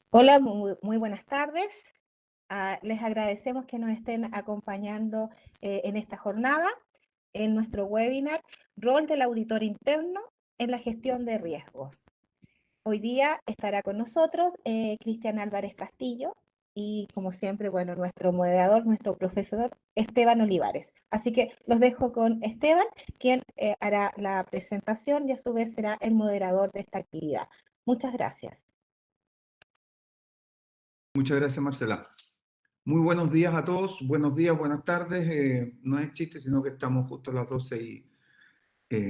Hola, muy buenas tardes. Les agradecemos que nos estén acompañando en esta jornada, en nuestro webinar, Rol del Auditor Interno en la Gestión de Riesgos. Hoy día estará con nosotros Cristian Álvarez Castillo y, como siempre, bueno, nuestro moderador, nuestro profesor Esteban Olivares. Así que los dejo con Esteban, quien hará la presentación y a su vez será el moderador de esta actividad. Muchas gracias. Muchas gracias, Marcela. Muy buenos días a todos, buenos días, buenas tardes. No es chiste, sino que estamos justo a las 12 y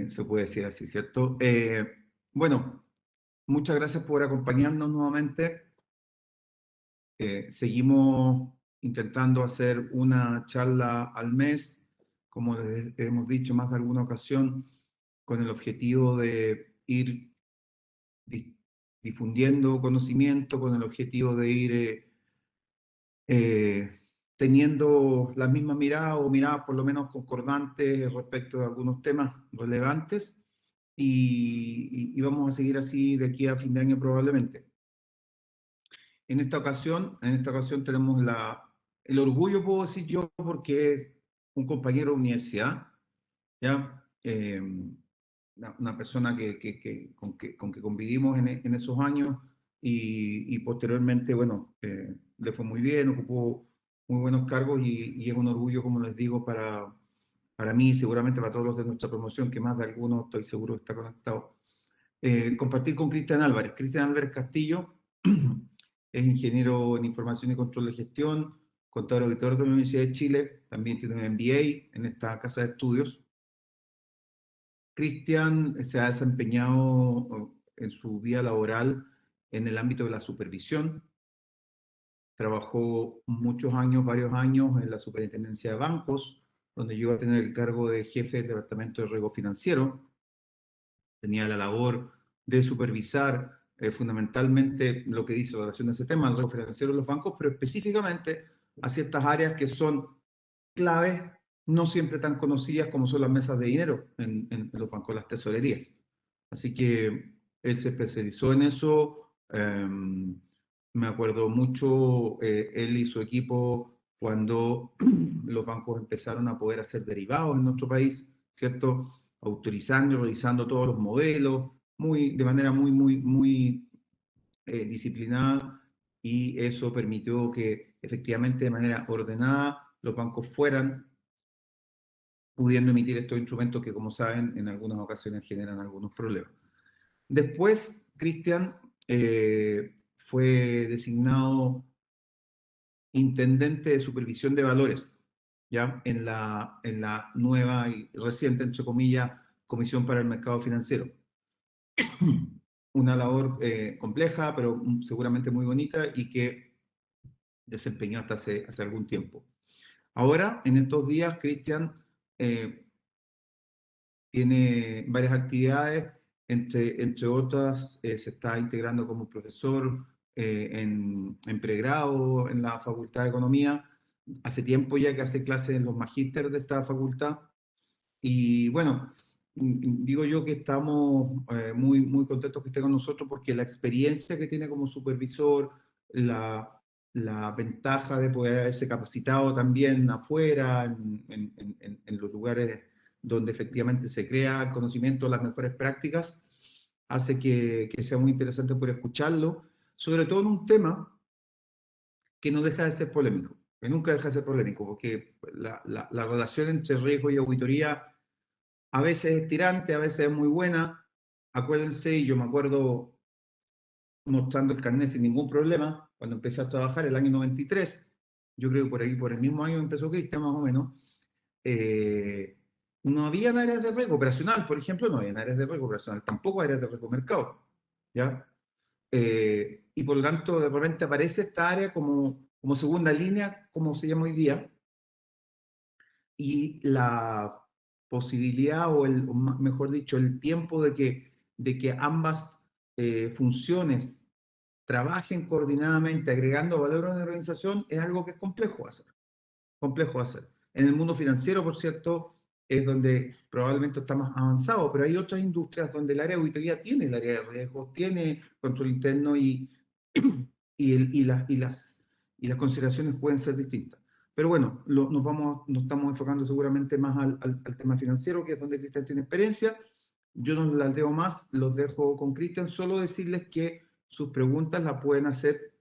se puede decir así, ¿cierto? Bueno, muchas gracias por acompañarnos nuevamente. Seguimos intentando hacer una charla al mes, como les hemos dicho más de alguna ocasión, con el objetivo de ir difundiendo conocimiento, con el objetivo de ir eh, teniendo la misma mirada o miradas por lo menos concordantes respecto de algunos temas relevantes y vamos a seguir así de aquí a fin de año probablemente. En esta ocasión tenemos el orgullo, puedo decir yo, porque es un compañero de universidad, ¿ya? Una persona con que convivimos en esos años y posteriormente, bueno, le fue muy bien, ocupó muy buenos cargos y es un orgullo, como les digo, para mí y seguramente para todos los de nuestra promoción, que más de algunos estoy seguro está conectado. Compartir con Cristian Álvarez. Cristian Álvarez Castillo es ingeniero en información y control de gestión, contador auditor de la Universidad de Chile, también tiene un MBA en esta casa de estudios. Cristian se ha desempeñado en su vida laboral en el ámbito de la supervisión. Trabajó muchos años, varios años en la superintendencia de bancos, donde llegó a tener el cargo de jefe del departamento de riesgo financiero. Tenía la labor de supervisar fundamentalmente lo que dice la relación de ese tema, el riesgo financiero de los bancos, pero específicamente a ciertas áreas que son claves, no siempre tan conocidas como son las mesas de dinero en los bancos, las tesorerías. Así que él se especializó en eso. Me acuerdo mucho, él y su equipo, cuando los bancos empezaron a poder hacer derivados en nuestro país, ¿cierto? Autorizando y revisando todos los modelos, de manera muy disciplinada, y eso permitió que efectivamente de manera ordenada los bancos fueran pudiendo emitir estos instrumentos que, como saben, en algunas ocasiones generan algunos problemas. Después, Cristian fue designado intendente de supervisión de valores, ¿ya? En la nueva y reciente, entre comillas, Comisión para el Mercado Financiero. Una labor compleja, pero seguramente muy bonita y que desempeñó hasta hace algún tiempo. Ahora, en estos días, Cristian tiene varias actividades, entre otras, se está integrando como profesor en pregrado en la Facultad de Economía. Hace tiempo ya que hace clases en los magísteres de esta facultad. Y bueno, digo yo que estamos muy contentos que esté con nosotros porque la experiencia que tiene como supervisor, la, la ventaja de poder haberse capacitado también afuera, en los lugares donde efectivamente se crea el conocimiento, las mejores prácticas, hace que sea muy interesante poder escucharlo, sobre todo en un tema que no deja de ser polémico, que nunca deja de ser polémico, porque la relación entre riesgo y auditoría a veces es tirante, a veces es muy buena. Acuérdense, y yo me acuerdo mostrando el carnet sin ningún problema, cuando empecé a trabajar el año 93, yo creo que por ahí, por el mismo año empezó Cristian más o menos, eh, no había áreas de riesgo operacional, por ejemplo, no había áreas de riesgo operacional, tampoco áreas de riesgo mercado, ¿ya? Y por lo tanto, de repente aparece esta área como segunda línea, como se llama hoy día, y la posibilidad, o mejor dicho, el tiempo de que ambas funciones trabajen coordinadamente, agregando valor a una organización, es algo que es complejo de hacer. Complejo de hacer. En el mundo financiero, por cierto, es donde probablemente está más avanzado, pero hay otras industrias donde el área de auditoría tiene el área de riesgo, tiene control interno las consideraciones pueden ser distintas. Pero bueno, nos estamos enfocando seguramente más al tema financiero, que es donde Cristian tiene experiencia. Yo no las leo más, los dejo con Cristian. Solo decirles que sus preguntas las pueden hacer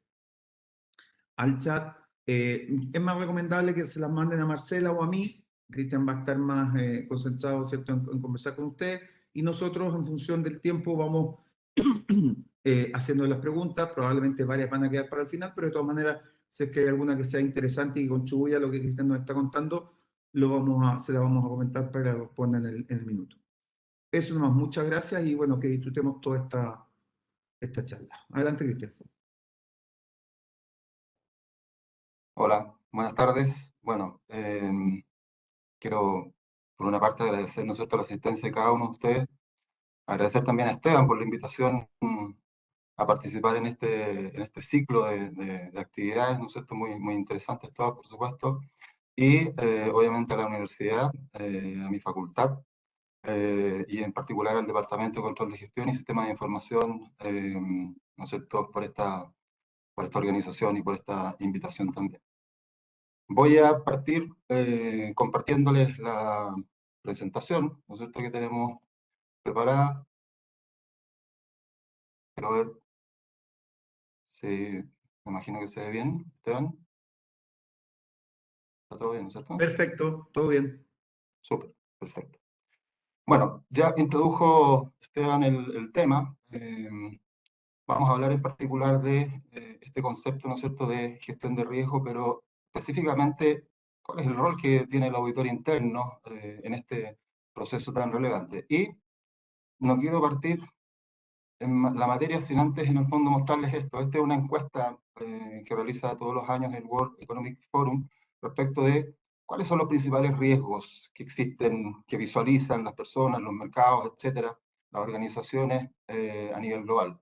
al chat. Es más recomendable que se las manden a Marcela o a mí. Cristian va a estar más concentrado, ¿cierto?, en conversar con usted. Y nosotros, en función del tiempo, vamos haciendo las preguntas. Probablemente varias van a quedar para el final, pero de todas maneras, si es que hay alguna que sea interesante y contribuya a lo que Cristian nos está contando, se la vamos a comentar para que lo pongan en el minuto. Eso nomás, muchas gracias y bueno, que disfrutemos toda esta charla. Adelante, Cristian. Hola, buenas tardes. Bueno, quiero por una parte agradecer, ¿no es cierto?, la asistencia de cada uno de ustedes. Agradecer también a Esteban por la invitación a participar en este ciclo de actividades, ¿no es cierto?, muy interesantes todas, por supuesto. Y obviamente a la universidad, a mi facultad, y en particular al Departamento de Control de Gestión y Sistemas de Información, ¿no es cierto?, por esta organización y por esta invitación también. Voy a partir compartiéndoles la presentación, ¿no es cierto?, que tenemos preparada. Quiero ver si, me imagino que se ve bien, Esteban. ¿Está todo bien, no es cierto? Perfecto, todo bien. Súper, perfecto. Bueno, ya introdujo Esteban el tema. Vamos a hablar en particular de este concepto, ¿no es cierto?, de gestión de riesgo, pero específicamente, ¿cuál es el rol que tiene el auditor interno en este proceso tan relevante? Y no quiero partir en la materia sin antes, en el fondo, mostrarles esto. Esta es una encuesta que realiza todos los años el World Economic Forum respecto de cuáles son los principales riesgos que existen, que visualizan las personas, los mercados, etcétera, las organizaciones a nivel global.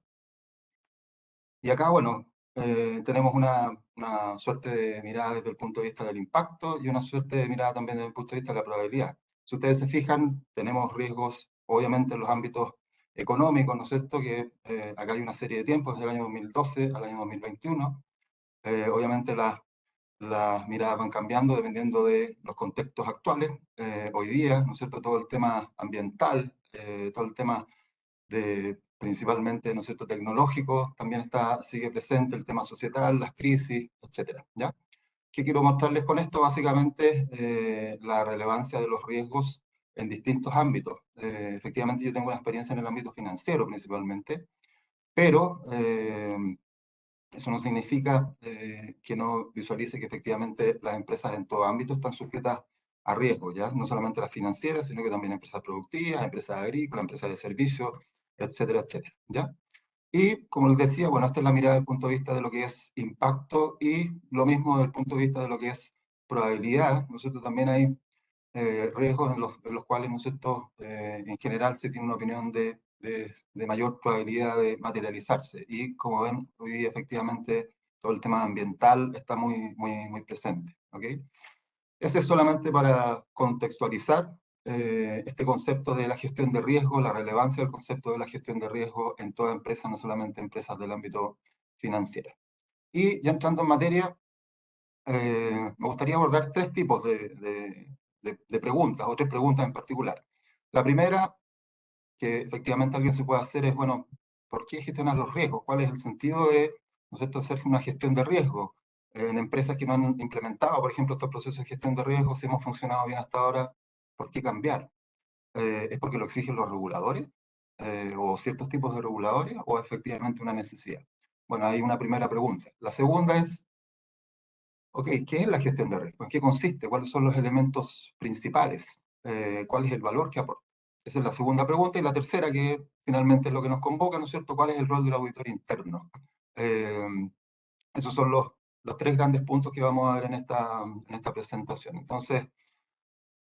Y acá, bueno, tenemos una suerte de mirada desde el punto de vista del impacto y una suerte de mirada también desde el punto de vista de la probabilidad. Si ustedes se fijan, tenemos riesgos, obviamente, en los ámbitos económicos, ¿no es cierto?, que acá hay una serie de tiempos, desde el año 2012 al año 2021. Obviamente las miradas van cambiando dependiendo de los contextos actuales. Hoy día, ¿no es cierto?, todo el tema ambiental, todo el tema principalmente, ¿no es cierto?, tecnológico, también sigue presente el tema societal, las crisis, etcétera, ¿ya? ¿Qué quiero mostrarles con esto? Básicamente, la relevancia de los riesgos en distintos ámbitos. Efectivamente, yo tengo una experiencia en el ámbito financiero principalmente, pero eso no significa que no visualice que efectivamente las empresas en todo ámbito están sujetas a riesgo, ¿ya? No solamente las financieras, sino que también empresas productivas, empresas agrícolas, empresas de servicios, etcétera, etcétera, ¿ya? Y como les decía, bueno, esta es la mirada desde el punto de vista de lo que es impacto y lo mismo desde el punto de vista de lo que es probabilidad, ¿no es cierto? También hay riesgos en los cuales, ¿no es cierto?, en general se tiene una opinión de mayor probabilidad de materializarse. Y como ven, hoy día efectivamente todo el tema ambiental está muy presente, ¿ok? Ese es solamente para contextualizar este concepto de la gestión de riesgo, la relevancia del concepto de la gestión de riesgo en toda empresa, no solamente empresas del ámbito financiero. Y ya entrando en materia, me gustaría abordar tres tipos de preguntas, o tres preguntas en particular. La primera, que efectivamente alguien se puede hacer es, bueno, ¿por qué gestionar los riesgos? ¿Cuál es el sentido de, ¿no es cierto?, hacer una gestión de riesgo? En empresas que no han implementado, por ejemplo, estos procesos de gestión de riesgos, si hemos funcionado bien hasta ahora, ¿por qué cambiar? ¿Es porque lo exigen los reguladores? ¿O ciertos tipos de reguladores? ¿O efectivamente una necesidad? Bueno, hay una primera pregunta. La segunda es, ok, ¿qué es la gestión de riesgo? ¿En qué consiste? ¿Cuáles son los elementos principales? ¿Cuál es el valor que aporta? Esa es la segunda pregunta. Y la tercera, que finalmente es lo que nos convoca, ¿no es cierto? ¿Cuál es el rol del auditor interno? Esos son los tres grandes puntos que vamos a ver en esta presentación. Entonces,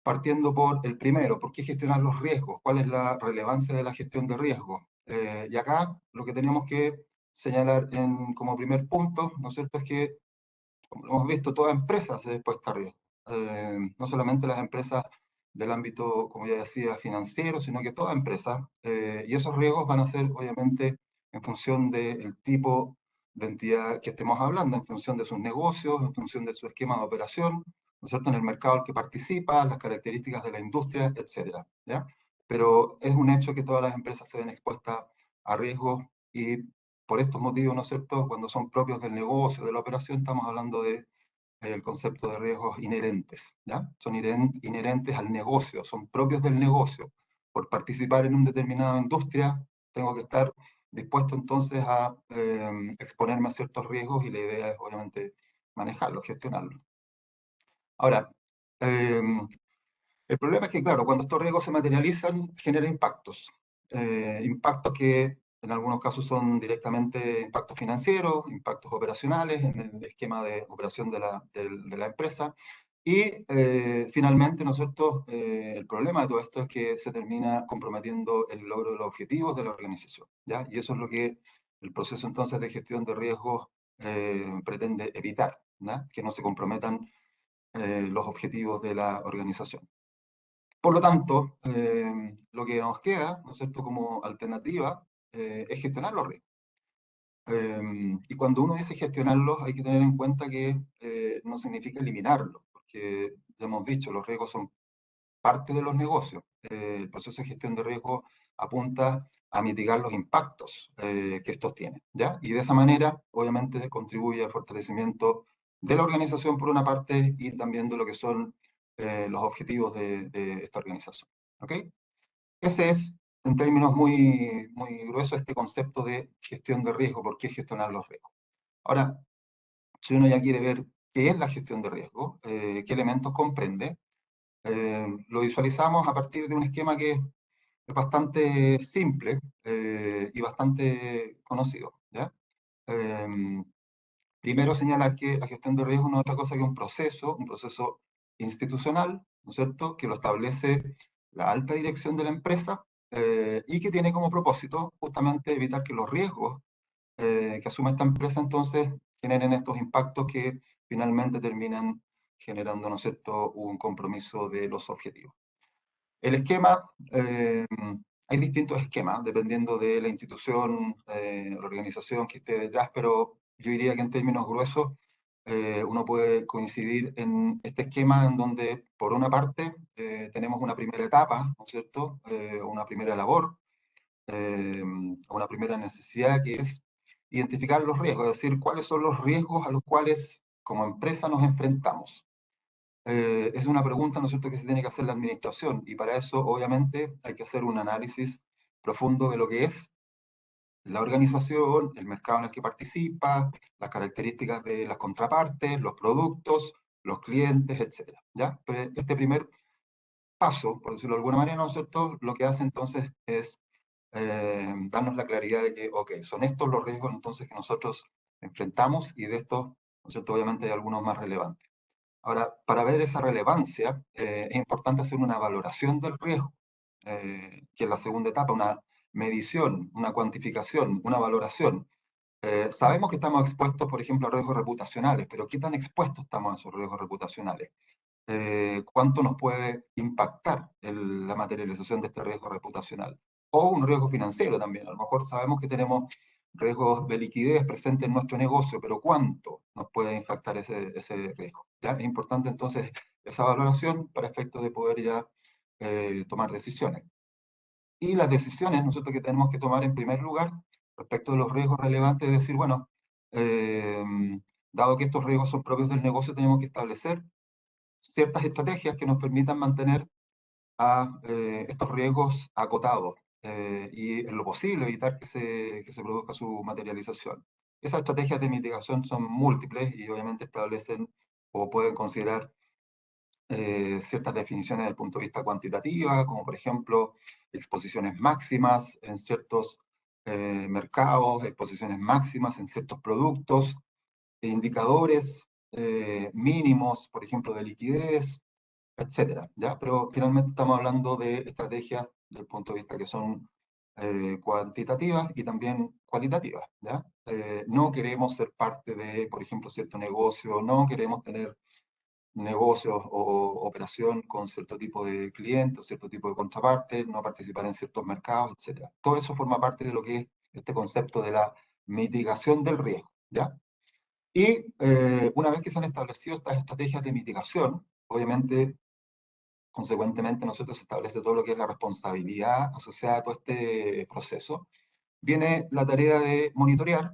partiendo por el primero, ¿por qué gestionar los riesgos? ¿Cuál es la relevancia de la gestión de riesgo? Y acá lo que tenemos que señalar como primer punto, ¿no es cierto?, es que, como hemos visto, toda empresa se ve expuesta a riesgo. No solamente las empresas del ámbito, como ya decía, financiero, sino que toda empresa. Y esos riesgos van a ser, obviamente, en función del tipo de entidad que estemos hablando, en función de sus negocios, en función de su esquema de operación, ¿no es cierto?, en el mercado al que participa, las características de la industria, etcétera, ¿ya? Pero es un hecho que todas las empresas se ven expuestas a riesgos y por estos motivos, ¿no es cierto?, cuando son propios del negocio, de la operación, estamos hablando de el concepto de riesgos inherentes, ¿ya? Son inherentes al negocio, son propios del negocio. Por participar en una determinada industria, tengo que estar dispuesto entonces a exponerme a ciertos riesgos y la idea es obviamente manejarlos, gestionarlos. Ahora, el problema es que, claro, cuando estos riesgos se materializan, genera impactos. Impactos que en algunos casos son directamente impactos financieros, impactos operacionales en el esquema de operación de la empresa. Y finalmente, ¿no es cierto?, el problema de todo esto es que se termina comprometiendo el logro de los objetivos de la organización, ¿ya? Y eso es lo que el proceso entonces de gestión de riesgos pretende evitar, ¿ya? Que no se comprometan los objetivos de la organización. Por lo tanto, lo que nos queda, ¿no es cierto?, como alternativa, es gestionar los riesgos. Y cuando uno dice gestionarlos, hay que tener en cuenta que no significa eliminarlos, porque ya hemos dicho, los riesgos son parte de los negocios. El proceso de gestión de riesgo apunta a mitigar los impactos que estos tienen, ¿ya? Y de esa manera, obviamente, contribuye al fortalecimiento de la organización por una parte y también de lo que son los objetivos de esta organización, ¿ok? Ese es, en términos muy, muy gruesos, este concepto de gestión de riesgo, por qué gestionar los riesgos. Ahora, si uno ya quiere ver qué es la gestión de riesgo, qué elementos comprende, lo visualizamos a partir de un esquema que es bastante simple y bastante conocido, ¿ya? Primero señalar que la gestión de riesgo no es otra cosa que un proceso institucional, ¿no es cierto?, que lo establece la alta dirección de la empresa y que tiene como propósito justamente evitar que los riesgos que asume esta empresa entonces generen estos impactos que finalmente terminan generando, ¿no es cierto?, un compromiso de los objetivos. El esquema, hay distintos esquemas dependiendo de la institución, la organización que esté detrás, pero yo diría que en términos gruesos uno puede coincidir en este esquema en donde, por una parte, tenemos una primera etapa, ¿no es cierto?, una primera labor, una primera necesidad que es identificar los riesgos, es decir, cuáles son los riesgos a los cuales como empresa nos enfrentamos. Es una pregunta, ¿no es cierto?, que se tiene que hacer la administración y para eso obviamente hay que hacer un análisis profundo de lo que es la organización, el mercado en el que participa, las características de las contrapartes, los productos, los clientes, etc. ¿Ya? Pero este primer paso, por decirlo de alguna manera, ¿no es cierto?, lo que hace entonces es darnos la claridad de que, ok, son estos los riesgos entonces que nosotros enfrentamos y de estos, ¿no es cierto?, obviamente hay algunos más relevantes. Ahora, para ver esa relevancia, es importante hacer una valoración del riesgo, que es la segunda etapa, una medición, una cuantificación, una valoración. Sabemos que estamos expuestos, por ejemplo, a riesgos reputacionales, pero ¿qué tan expuestos estamos a esos riesgos reputacionales? ¿Cuánto nos puede impactar la materialización de este riesgo reputacional? O un riesgo financiero también. A lo mejor sabemos que tenemos riesgos de liquidez presentes en nuestro negocio, pero ¿cuánto nos puede impactar ese riesgo? ¿Ya? Es importante entonces esa valoración para efectos de poder ya tomar decisiones. Y las decisiones nosotros que tenemos que tomar en primer lugar respecto de los riesgos relevantes es decir, bueno, dado que estos riesgos son propios del negocio, tenemos que establecer ciertas estrategias que nos permitan mantener a estos riesgos acotados y en lo posible evitar que se produzca su materialización. Esas estrategias de mitigación son múltiples y obviamente establecen o pueden considerar ciertas definiciones desde el punto de vista cuantitativa, como por ejemplo exposiciones máximas en ciertos mercados, exposiciones máximas en ciertos productos, indicadores mínimos, por ejemplo, de liquidez, etcétera, ¿ya? Pero finalmente estamos hablando de estrategias desde el punto de vista que son cuantitativas y también cualitativas, ¿ya? No queremos ser parte de, por ejemplo, cierto negocio, no queremos tener negocios o operación con cierto tipo de clientes, cierto tipo de contrapartes, no participar en ciertos mercados, etcétera. Todo eso forma parte de lo que es este concepto de la mitigación del riesgo, ¿ya? Y una vez que se han establecido estas estrategias de mitigación, obviamente, consecuentemente, nosotros se establece todo lo que es la responsabilidad asociada a todo este proceso. Viene la tarea de monitorear,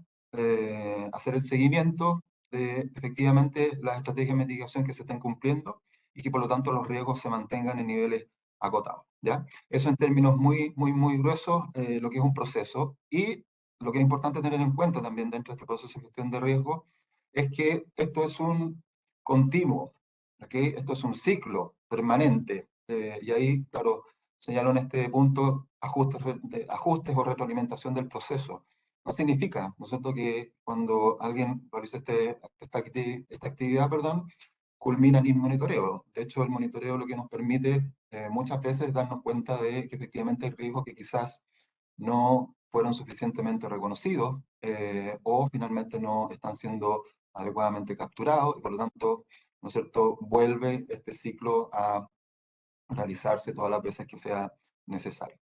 hacer el seguimiento de efectivamente las estrategias de mitigación que se estén cumpliendo y que por lo tanto los riesgos se mantengan en niveles acotados, ¿ya? Eso en términos muy gruesos, lo que es un proceso. Y lo que es importante tener en cuenta también dentro de este proceso de gestión de riesgo es que esto es un continuo, ¿okay? Esto es un ciclo permanente. Y ahí, claro, señalo en este punto ajustes o retroalimentación del proceso. No significa, ¿no es cierto?, que cuando alguien realiza esta actividad, culmina en el monitoreo. De hecho, el monitoreo lo que nos permite muchas veces darnos cuenta de que efectivamente hay riesgos que quizás no fueron suficientemente reconocidos o finalmente no están siendo adecuadamente capturados y por lo tanto, ¿no es cierto?, vuelve este ciclo a realizarse todas las veces que sea necesario.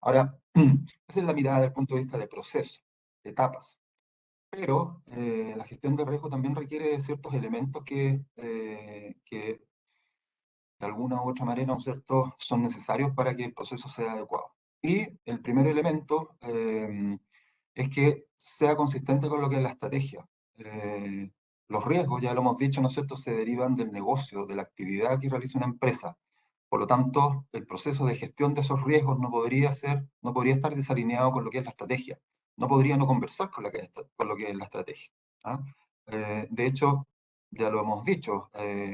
Ahora, esa es la mirada desde el punto de vista de proceso, de etapas. Pero la gestión de riesgo también requiere de ciertos elementos que de alguna u otra manera, ¿no es cierto?, son necesarios para que el proceso sea adecuado. Y el primer elemento es que sea consistente con lo que es la estrategia. Los riesgos, ya lo hemos dicho, ¿no es cierto?, se derivan del negocio, de la actividad que realiza una empresa. Por lo tanto, el proceso de gestión de esos riesgos no podría estar desalineado con lo que es la estrategia. No podría no conversar con lo que es la estrategia. ¿Ah? De hecho, ya lo hemos dicho,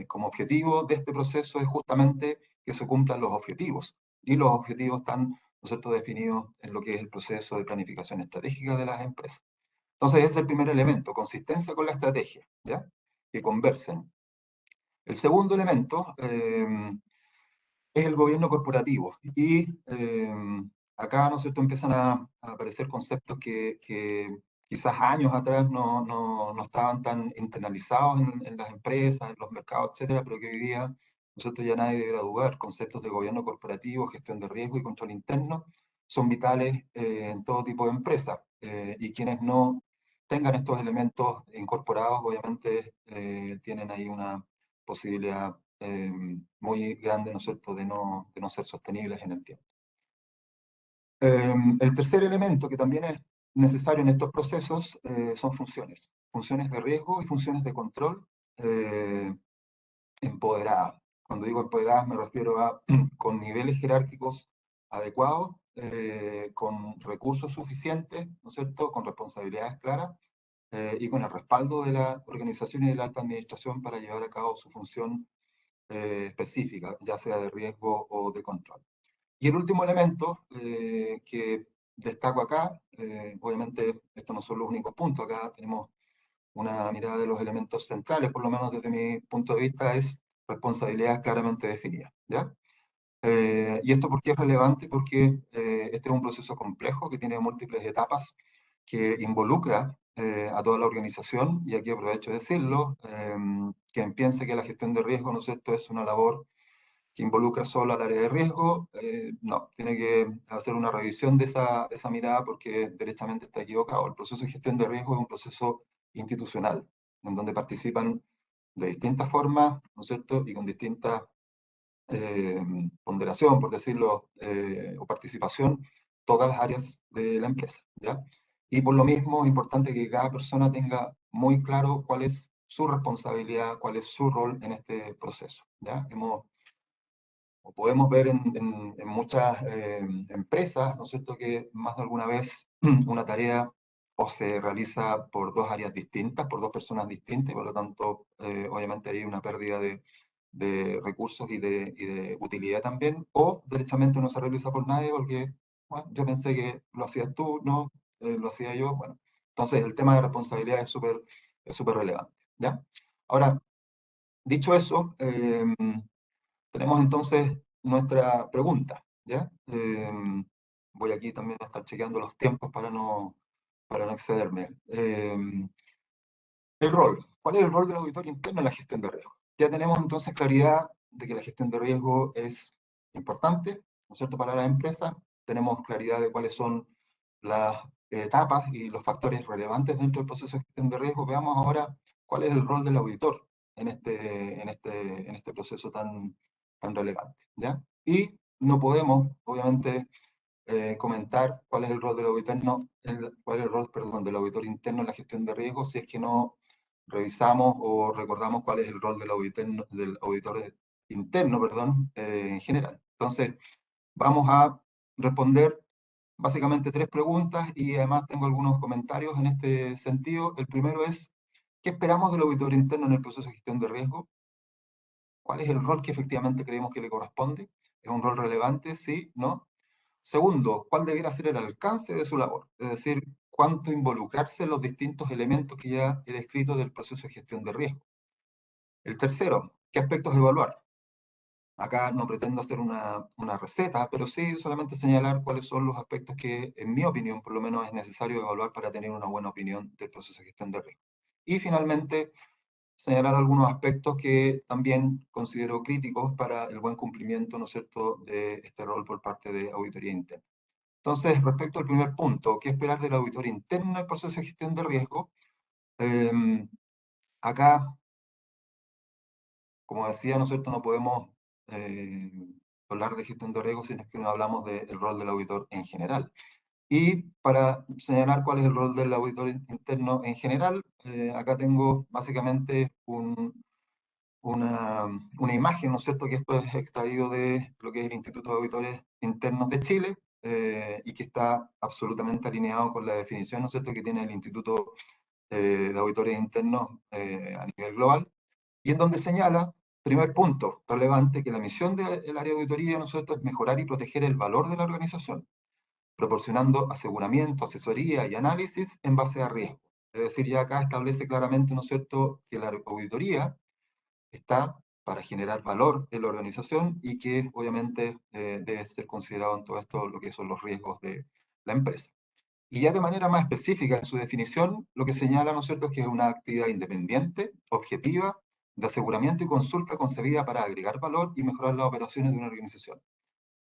como objetivo de este proceso es justamente que se cumplan los objetivos. Y los objetivos están, ¿no es cierto?, definidos en lo que es el proceso de planificación estratégica de las empresas. Entonces, ese es el primer elemento, consistencia con la estrategia, ¿ya? Que conversen. El segundo elemento es el gobierno corporativo. Y acá, ¿no es cierto?, empiezan a aparecer conceptos que quizás años atrás no estaban tan internalizados en las empresas, en los mercados, etcétera, pero que hoy día, ¿no es cierto?, ya nadie deberá dudar. Conceptos de gobierno corporativo, gestión de riesgo y control interno son vitales en todo tipo de empresas. Y quienes no tengan estos elementos incorporados, obviamente, tienen ahí una posibilidad muy grande, ¿no es cierto?, de no ser sostenibles en el tiempo. El tercer elemento que también es necesario en estos procesos son funciones. Funciones de riesgo y funciones de control empoderadas. Cuando digo empoderadas me refiero a con niveles jerárquicos adecuados, con recursos suficientes, ¿no es cierto?, con responsabilidades claras y con el respaldo de la organización y de la alta administración para llevar a cabo su función específica, ya sea de riesgo o de control. Y el último elemento que destaco acá, obviamente estos no son los únicos puntos, acá tenemos una mirada de los elementos centrales, por lo menos desde mi punto de vista, es responsabilidades claramente definidas, ¿ya? ¿Y esto por qué es relevante? Porque este es un proceso complejo que tiene múltiples etapas, que involucra a toda la organización, y aquí aprovecho de decirlo, quien piense que la gestión de riesgo, ¿no es cierto?, es una labor que involucra solo al área de riesgo, no, tiene que hacer una revisión de esa mirada porque derechamente está equivocado. El proceso de gestión de riesgo es un proceso institucional, en donde participan de distintas formas, ¿no es cierto?, y con distintas ponderación, por decirlo, o participación, todas las áreas de la empresa, ¿ya? Y por lo mismo es importante que cada persona tenga muy claro cuál es su responsabilidad, cuál es su rol en este proceso, ¿ya? O podemos ver en muchas empresas, ¿no es cierto?, que más de alguna vez una tarea o se realiza por dos áreas distintas, por dos personas distintas, y por lo tanto, obviamente hay una pérdida de recursos y de utilidad también, o derechamente no se realiza por nadie porque, bueno, yo pensé que lo hacías tú, no, lo hacía yo, bueno. Entonces, el tema de responsabilidad es súper relevante, ¿ya? Ahora, dicho eso, tenemos entonces nuestra pregunta, ¿ya? Voy aquí también a estar chequeando los tiempos para no excederme. El rol. ¿Cuál es el rol del auditor interno en la gestión de riesgo? Ya tenemos entonces claridad de que la gestión de riesgo es importante, ¿no es cierto?, para las empresas. Tenemos claridad de cuáles son las etapas y los factores relevantes dentro del proceso de gestión de riesgo, veamos ahora cuál es el rol del auditor en este proceso tan relevante, ¿ya? Y no podemos, obviamente, comentar cuál es el rol del auditor, cuál es el rol, perdón, del auditor interno en la gestión de riesgos si es que no revisamos o recordamos cuál es el rol del auditor interno, perdón, en general. Entonces, vamos a responder básicamente 3 preguntas y además tengo algunos comentarios en este sentido. El primero es, ¿qué esperamos del auditor interno en el proceso de gestión de riesgo? ¿Cuál es el rol que efectivamente creemos que le corresponde? ¿Es un rol relevante? ¿Sí? ¿No? Segundo, ¿cuál debiera ser el alcance de su labor? Es decir, ¿cuánto involucrarse en los distintos elementos que ya he descrito del proceso de gestión de riesgo? El tercero, ¿qué aspectos evaluar? Acá no pretendo hacer una receta, pero sí solamente señalar cuáles son los aspectos que, en mi opinión, por lo menos es necesario evaluar para tener una buena opinión del proceso de gestión de riesgo. Y finalmente, señalar algunos aspectos que también considero críticos para el buen cumplimiento, ¿no es cierto?, de este rol por parte de auditoría interna. Entonces, respecto al primer punto, ¿qué esperar de la auditoría interna en el proceso de gestión de riesgo? Acá, como decía, ¿no es cierto?, no podemos hablar de gestión de riesgo si no es que no hablamos del rol del auditor en general. Y para señalar cuál es el rol del auditor interno en general, acá tengo básicamente una imagen, ¿no es cierto?, que esto es extraído de lo que es el Instituto de Auditores Internos de Chile, y que está absolutamente alineado con la definición, ¿no es cierto?, que tiene el Instituto de Auditores Internos a nivel global, y en donde señala, primer punto relevante, que la misión del área de auditoría, ¿no es cierto?, es mejorar y proteger el valor de la organización, proporcionando aseguramiento, asesoría y análisis en base a riesgo. Es decir, ya acá establece claramente, ¿no es cierto?, que la auditoría está para generar valor en la organización y que obviamente debe ser considerado en todo esto lo que son los riesgos de la empresa. Y ya de manera más específica en su definición, lo que señala, ¿no es cierto?, es que es una actividad independiente, objetiva, de aseguramiento y consulta concebida para agregar valor y mejorar las operaciones de una organización.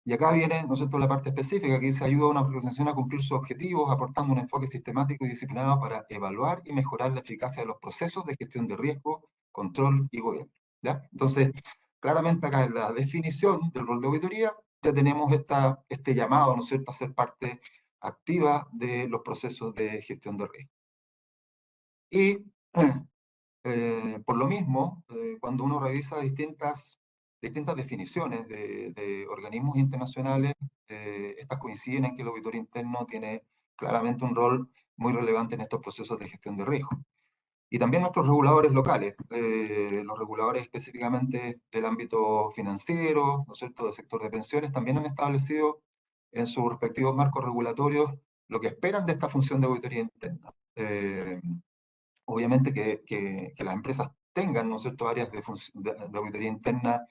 Y acá viene, ¿no es cierto?, la parte específica que dice ayuda a una organización a cumplir sus objetivos, aportando un enfoque sistemático y disciplinado para evaluar y mejorar la eficacia de los procesos de gestión de riesgo, control y gobierno. ¿Ya? Entonces, claramente acá en la definición del rol de auditoría ya tenemos este llamado, ¿no es cierto?, a ser parte activa de los procesos de gestión de riesgo. Y por lo mismo, cuando uno revisa distintas definiciones de organismos internacionales, estas coinciden en que el auditor interno tiene claramente un rol muy relevante en estos procesos de gestión de riesgo. Y también nuestros reguladores locales, los reguladores específicamente del ámbito financiero, ¿no es cierto?, del sector de pensiones, también han establecido en sus respectivos marcos regulatorios lo que esperan de esta función de auditoría interna. Obviamente que las empresas tengan, ¿no es cierto?, áreas de auditoría interna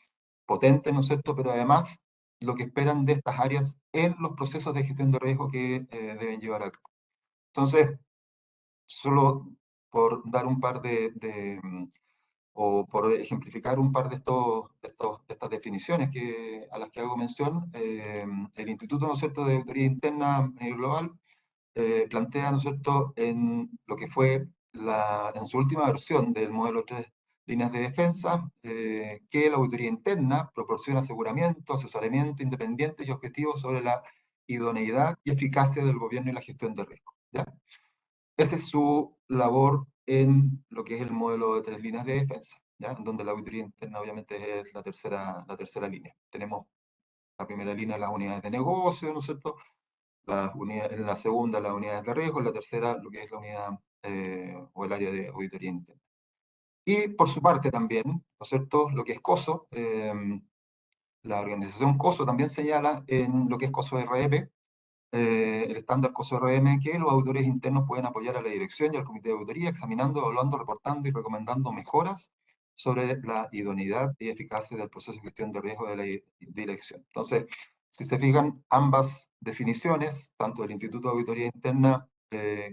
potentes, ¿no es cierto?, pero además lo que esperan de estas áreas en los procesos de gestión de riesgo que deben llevar a cabo. Entonces, solo por dar un par o por ejemplificar un par de estas definiciones a las que hago mención, el Instituto, ¿no es cierto?, de Auditoría Interna a nivel global plantea, ¿no es cierto?, en lo que fue en su última versión del modelo 3 líneas de defensa, que la auditoría interna proporciona aseguramiento, asesoramiento independiente y objetivos sobre la idoneidad y eficacia del gobierno y la gestión de riesgo. ¿Ya? Esa es su labor en lo que es el modelo de 3 líneas de defensa, ¿ya? Donde la auditoría interna obviamente es la tercera línea. Tenemos la primera línea, las unidades de negocio, ¿no es cierto?, en la segunda las unidades de riesgo, en la tercera lo que es la unidad o el área de auditoría interna. Y por su parte también, ¿no es cierto?, lo que es COSO, la organización COSO también señala en lo que es COSO-RM, el estándar COSO-RM, que los auditores internos pueden apoyar a la dirección y al comité de auditoría examinando, evaluando, reportando y recomendando mejoras sobre la idoneidad y eficacia del proceso de gestión de riesgo de la dirección. Entonces, si se fijan, ambas definiciones, tanto del Instituto de Auditoría Interna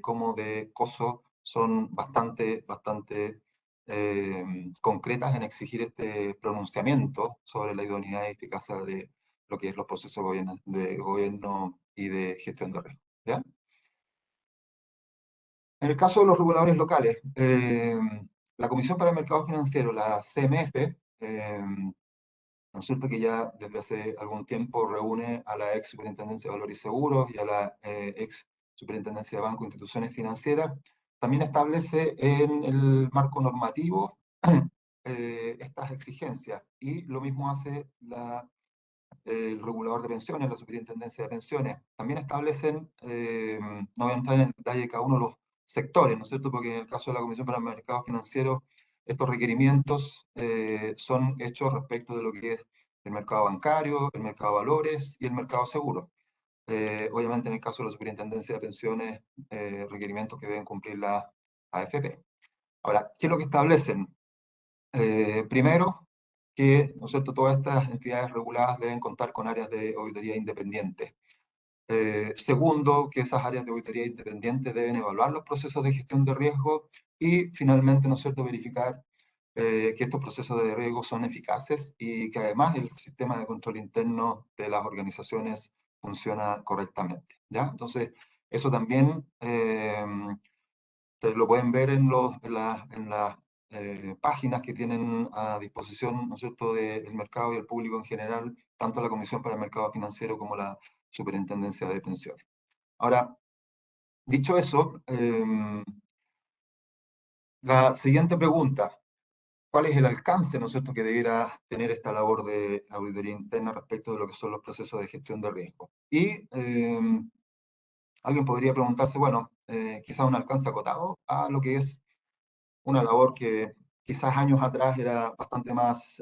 como de COSO, son bastante concretas en exigir este pronunciamiento sobre la idoneidad y eficacia de lo que es los procesos de gobierno y de gestión de riesgo. ¿Ya? En el caso de los reguladores locales, la Comisión para el Mercado Financiero, la CMF, ¿no es cierto?, que ya desde hace algún tiempo reúne a la ex Superintendencia de Valores y Seguros y a la ex Superintendencia de Banco e Instituciones Financieras, también establece en el marco normativo estas exigencias, y lo mismo hace el regulador de pensiones, la Superintendencia de Pensiones. También establecen, no voy a entrar en el detalle de cada uno de los sectores, ¿no es cierto?, porque en el caso de la Comisión para el Mercado Financiero, estos requerimientos son hechos respecto de lo que es el mercado bancario, el mercado de valores y el mercado seguro. Obviamente, en el caso de la Superintendencia de Pensiones, requerimientos que deben cumplir la AFP. Ahora, ¿qué es lo que establecen? Primero, que, ¿no es cierto?, todas estas entidades reguladas deben contar con áreas de auditoría independientes. Segundo, que esas áreas de auditoría independientes deben evaluar los procesos de gestión de riesgo y, finalmente, ¿no es cierto?, verificar que estos procesos de riesgo son eficaces y que además el sistema de control interno de las organizaciones funciona correctamente, ¿ya? Entonces, eso también lo pueden ver en las páginas que tienen a disposición, ¿no es cierto?, del mercado y el público en general, tanto la Comisión para el Mercado Financiero como la Superintendencia de Pensiones. Ahora, dicho eso, la siguiente pregunta: ¿cuál es el alcance, ¿no es cierto?, que debiera tener esta labor de auditoría interna respecto de lo que son los procesos de gestión de riesgo? Y alguien podría preguntarse, bueno, quizás un alcance acotado a lo que es una labor que quizás años atrás era bastante más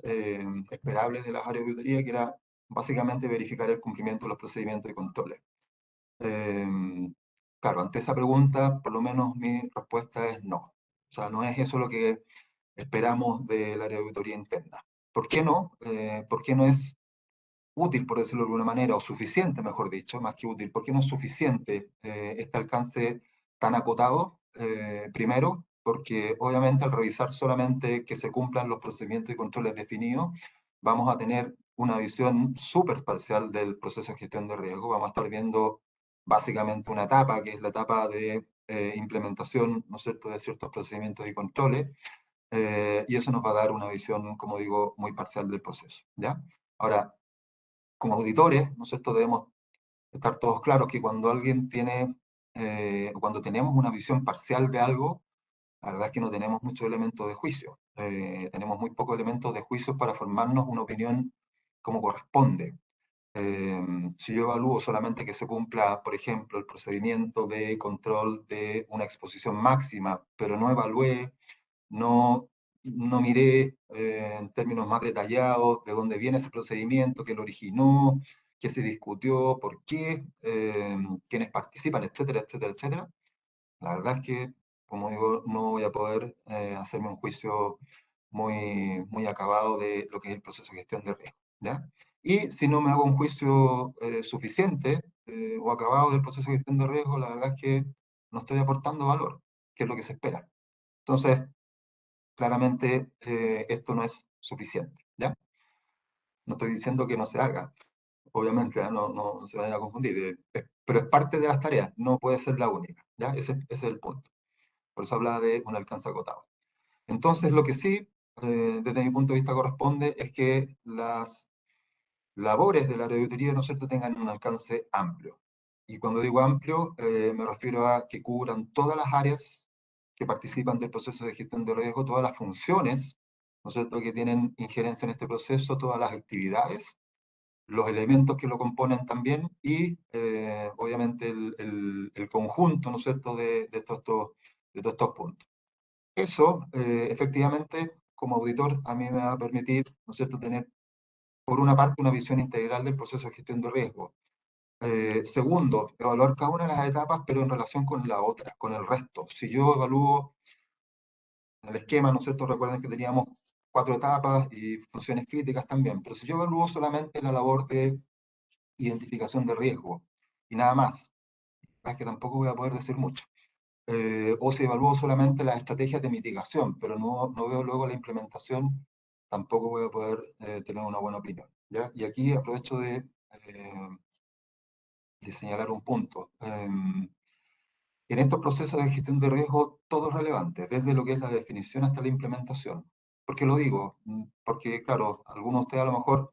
esperable de las áreas de auditoría, que era básicamente verificar el cumplimiento de los procedimientos y controles. Claro, ante esa pregunta, por lo menos mi respuesta es no. O sea, no es eso lo que esperamos del área de auditoría interna. ¿Por qué no? ¿Por qué no es útil, por decirlo de alguna manera, o suficiente, mejor dicho, más que útil? ¿Por qué no es suficiente este alcance tan acotado? Primero, porque obviamente al revisar solamente que se cumplan los procedimientos y controles definidos, vamos a tener una visión súper parcial del proceso de gestión de riesgo. Vamos a estar viendo básicamente una etapa, que es la etapa de implementación, ¿no es cierto?, de ciertos procedimientos y controles, y eso nos va a dar una visión, como digo, muy parcial del proceso, ¿ya? Ahora, como auditores, ¿no es cierto?, debemos estar todos claros que cuando alguien tiene, cuando tenemos una visión parcial de algo, la verdad es que no tenemos muchos elementos de juicio. Tenemos muy pocos elementos de juicio para formarnos una opinión como corresponde. Si yo evalúo solamente que se cumpla, por ejemplo, el procedimiento de control de una exposición máxima, pero no evalué, no miré en términos más detallados de dónde viene ese procedimiento, qué lo originó, qué se discutió, por qué, quiénes participan, etcétera, etcétera, etcétera. La verdad es que, como digo, no voy a poder hacerme un juicio muy acabado de lo que es el proceso de gestión de riesgo, ¿ya? Y si no me hago un juicio suficiente o acabado del proceso de gestión de riesgo, la verdad es que no estoy aportando valor, que es lo que se espera. Entonces, claramente esto no es suficiente, ¿ya? No estoy diciendo que no se haga, obviamente, ¿eh? No se vayan a confundir, pero es parte de las tareas, no puede ser la única, ¿ya? Ese es el punto. Por eso hablaba de un alcance acotado. Entonces, lo que sí, desde mi punto de vista, corresponde es que las labores de la auditoría, ¿no es cierto?, tengan un alcance amplio. Y cuando digo amplio, me refiero a que cubran todas las áreas que participan del proceso de gestión de riesgo, todas las funciones, ¿no es cierto?, que tienen injerencia en este proceso, todas las actividades, los elementos que lo componen también y, obviamente, el conjunto, ¿no es cierto?, de todos estos puntos. Eso, efectivamente, como auditor, a mí me va a permitir, ¿no es cierto?, tener, por una parte, una visión integral del proceso de gestión de riesgo. Segundo, evaluar cada una de las etapas, pero en relación con la otra, con el resto. Si yo evalúo el esquema, ¿no es cierto?, recuerden que teníamos 4 etapas y funciones críticas también, pero si yo evalúo solamente la labor de identificación de riesgo y nada más, es que tampoco voy a poder decir mucho. O si evalúo solamente las estrategias de mitigación, pero no veo luego la implementación, tampoco voy a poder tener una buena opinión, ¿ya? Y aquí aprovecho de señalar un punto. En estos procesos de gestión de riesgo, todo es relevante, desde lo que es la definición hasta la implementación. ¿Por qué lo digo? Porque, claro, algunos de ustedes a lo mejor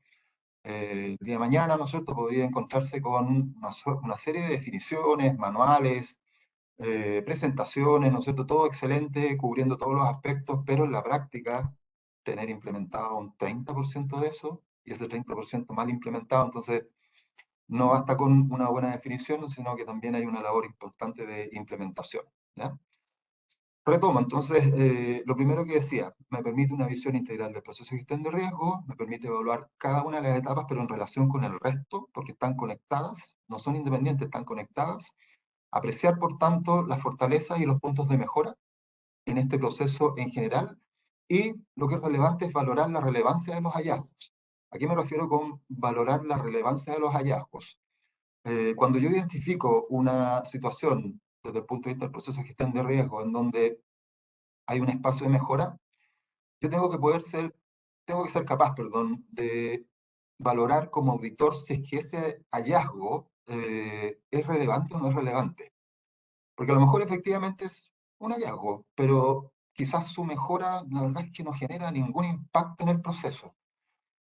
el día de mañana, ¿no es cierto?, podría encontrarse con una serie de definiciones, manuales, presentaciones, ¿no es cierto?, todo excelente, cubriendo todos los aspectos, pero en la práctica, tener implementado un 30% de eso, y ese 30% mal implementado, entonces no basta con una buena definición, sino que también hay una labor importante de implementación, ¿ya? Retomo, entonces, lo primero que decía, me permite una visión integral del proceso de gestión de riesgo, me permite evaluar cada una de las etapas, pero en relación con el resto, porque están conectadas, no son independientes, están conectadas. Apreciar, por tanto, las fortalezas y los puntos de mejora en este proceso en general, y lo que es relevante es valorar la relevancia de los hallazgos. ¿A qué me refiero con valorar la relevancia de los hallazgos? Cuando yo identifico una situación desde el punto de vista del proceso de gestión de riesgo en donde hay un espacio de mejora, yo tengo que ser capaz, perdón, de valorar como auditor si es que ese hallazgo es relevante o no es relevante. Porque a lo mejor efectivamente es un hallazgo, pero quizás su mejora, la verdad es que no genera ningún impacto en el proceso.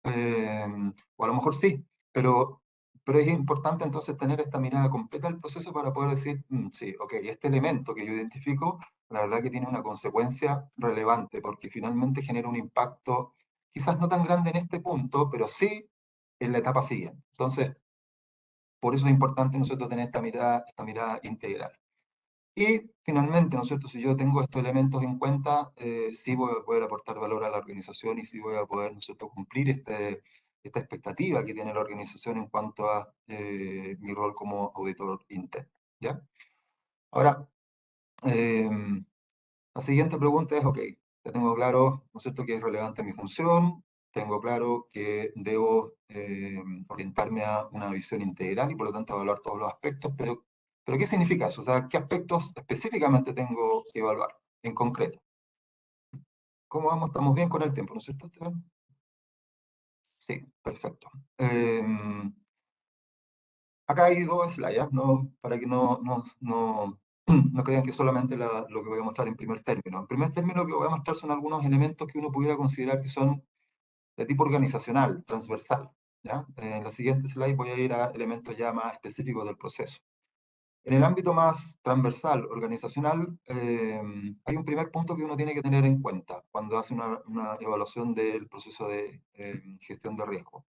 O a lo mejor sí, pero es importante entonces tener esta mirada completa del proceso para poder decir, sí, ok, este elemento que yo identifico, la verdad que tiene una consecuencia relevante, porque finalmente genera un impacto quizás no tan grande en este punto, pero sí en la etapa siguiente. Entonces, por eso es importante nosotros tener esta mirada integral. Y finalmente, ¿no es cierto?, si yo tengo estos elementos en cuenta, sí voy a poder aportar valor a la organización y sí voy a poder, ¿no es cierto?, cumplir esta expectativa que tiene la organización en cuanto a mi rol como auditor interno, ¿ya? Ahora, la siguiente pregunta es, ok, ya tengo claro, ¿no es cierto?, que es relevante mi función, tengo claro que debo orientarme a una visión integral y por lo tanto evaluar todos los aspectos, pero ¿qué significa eso? O sea, ¿qué aspectos específicamente tengo que evaluar en concreto? ¿Cómo vamos? ¿Estamos bien con el tiempo, no es cierto, Esteban? Sí, perfecto. Acá hay dos slides, ¿no? Para que no crean que solamente lo que voy a mostrar en primer término. En primer término, lo que voy a mostrar son algunos elementos que uno pudiera considerar que son de tipo organizacional, transversal, ¿ya? En la siguiente slide voy a ir a elementos ya más específicos del proceso. En el ámbito más transversal, organizacional, hay un primer punto que uno tiene que tener en cuenta cuando hace una evaluación del proceso de gestión de riesgo.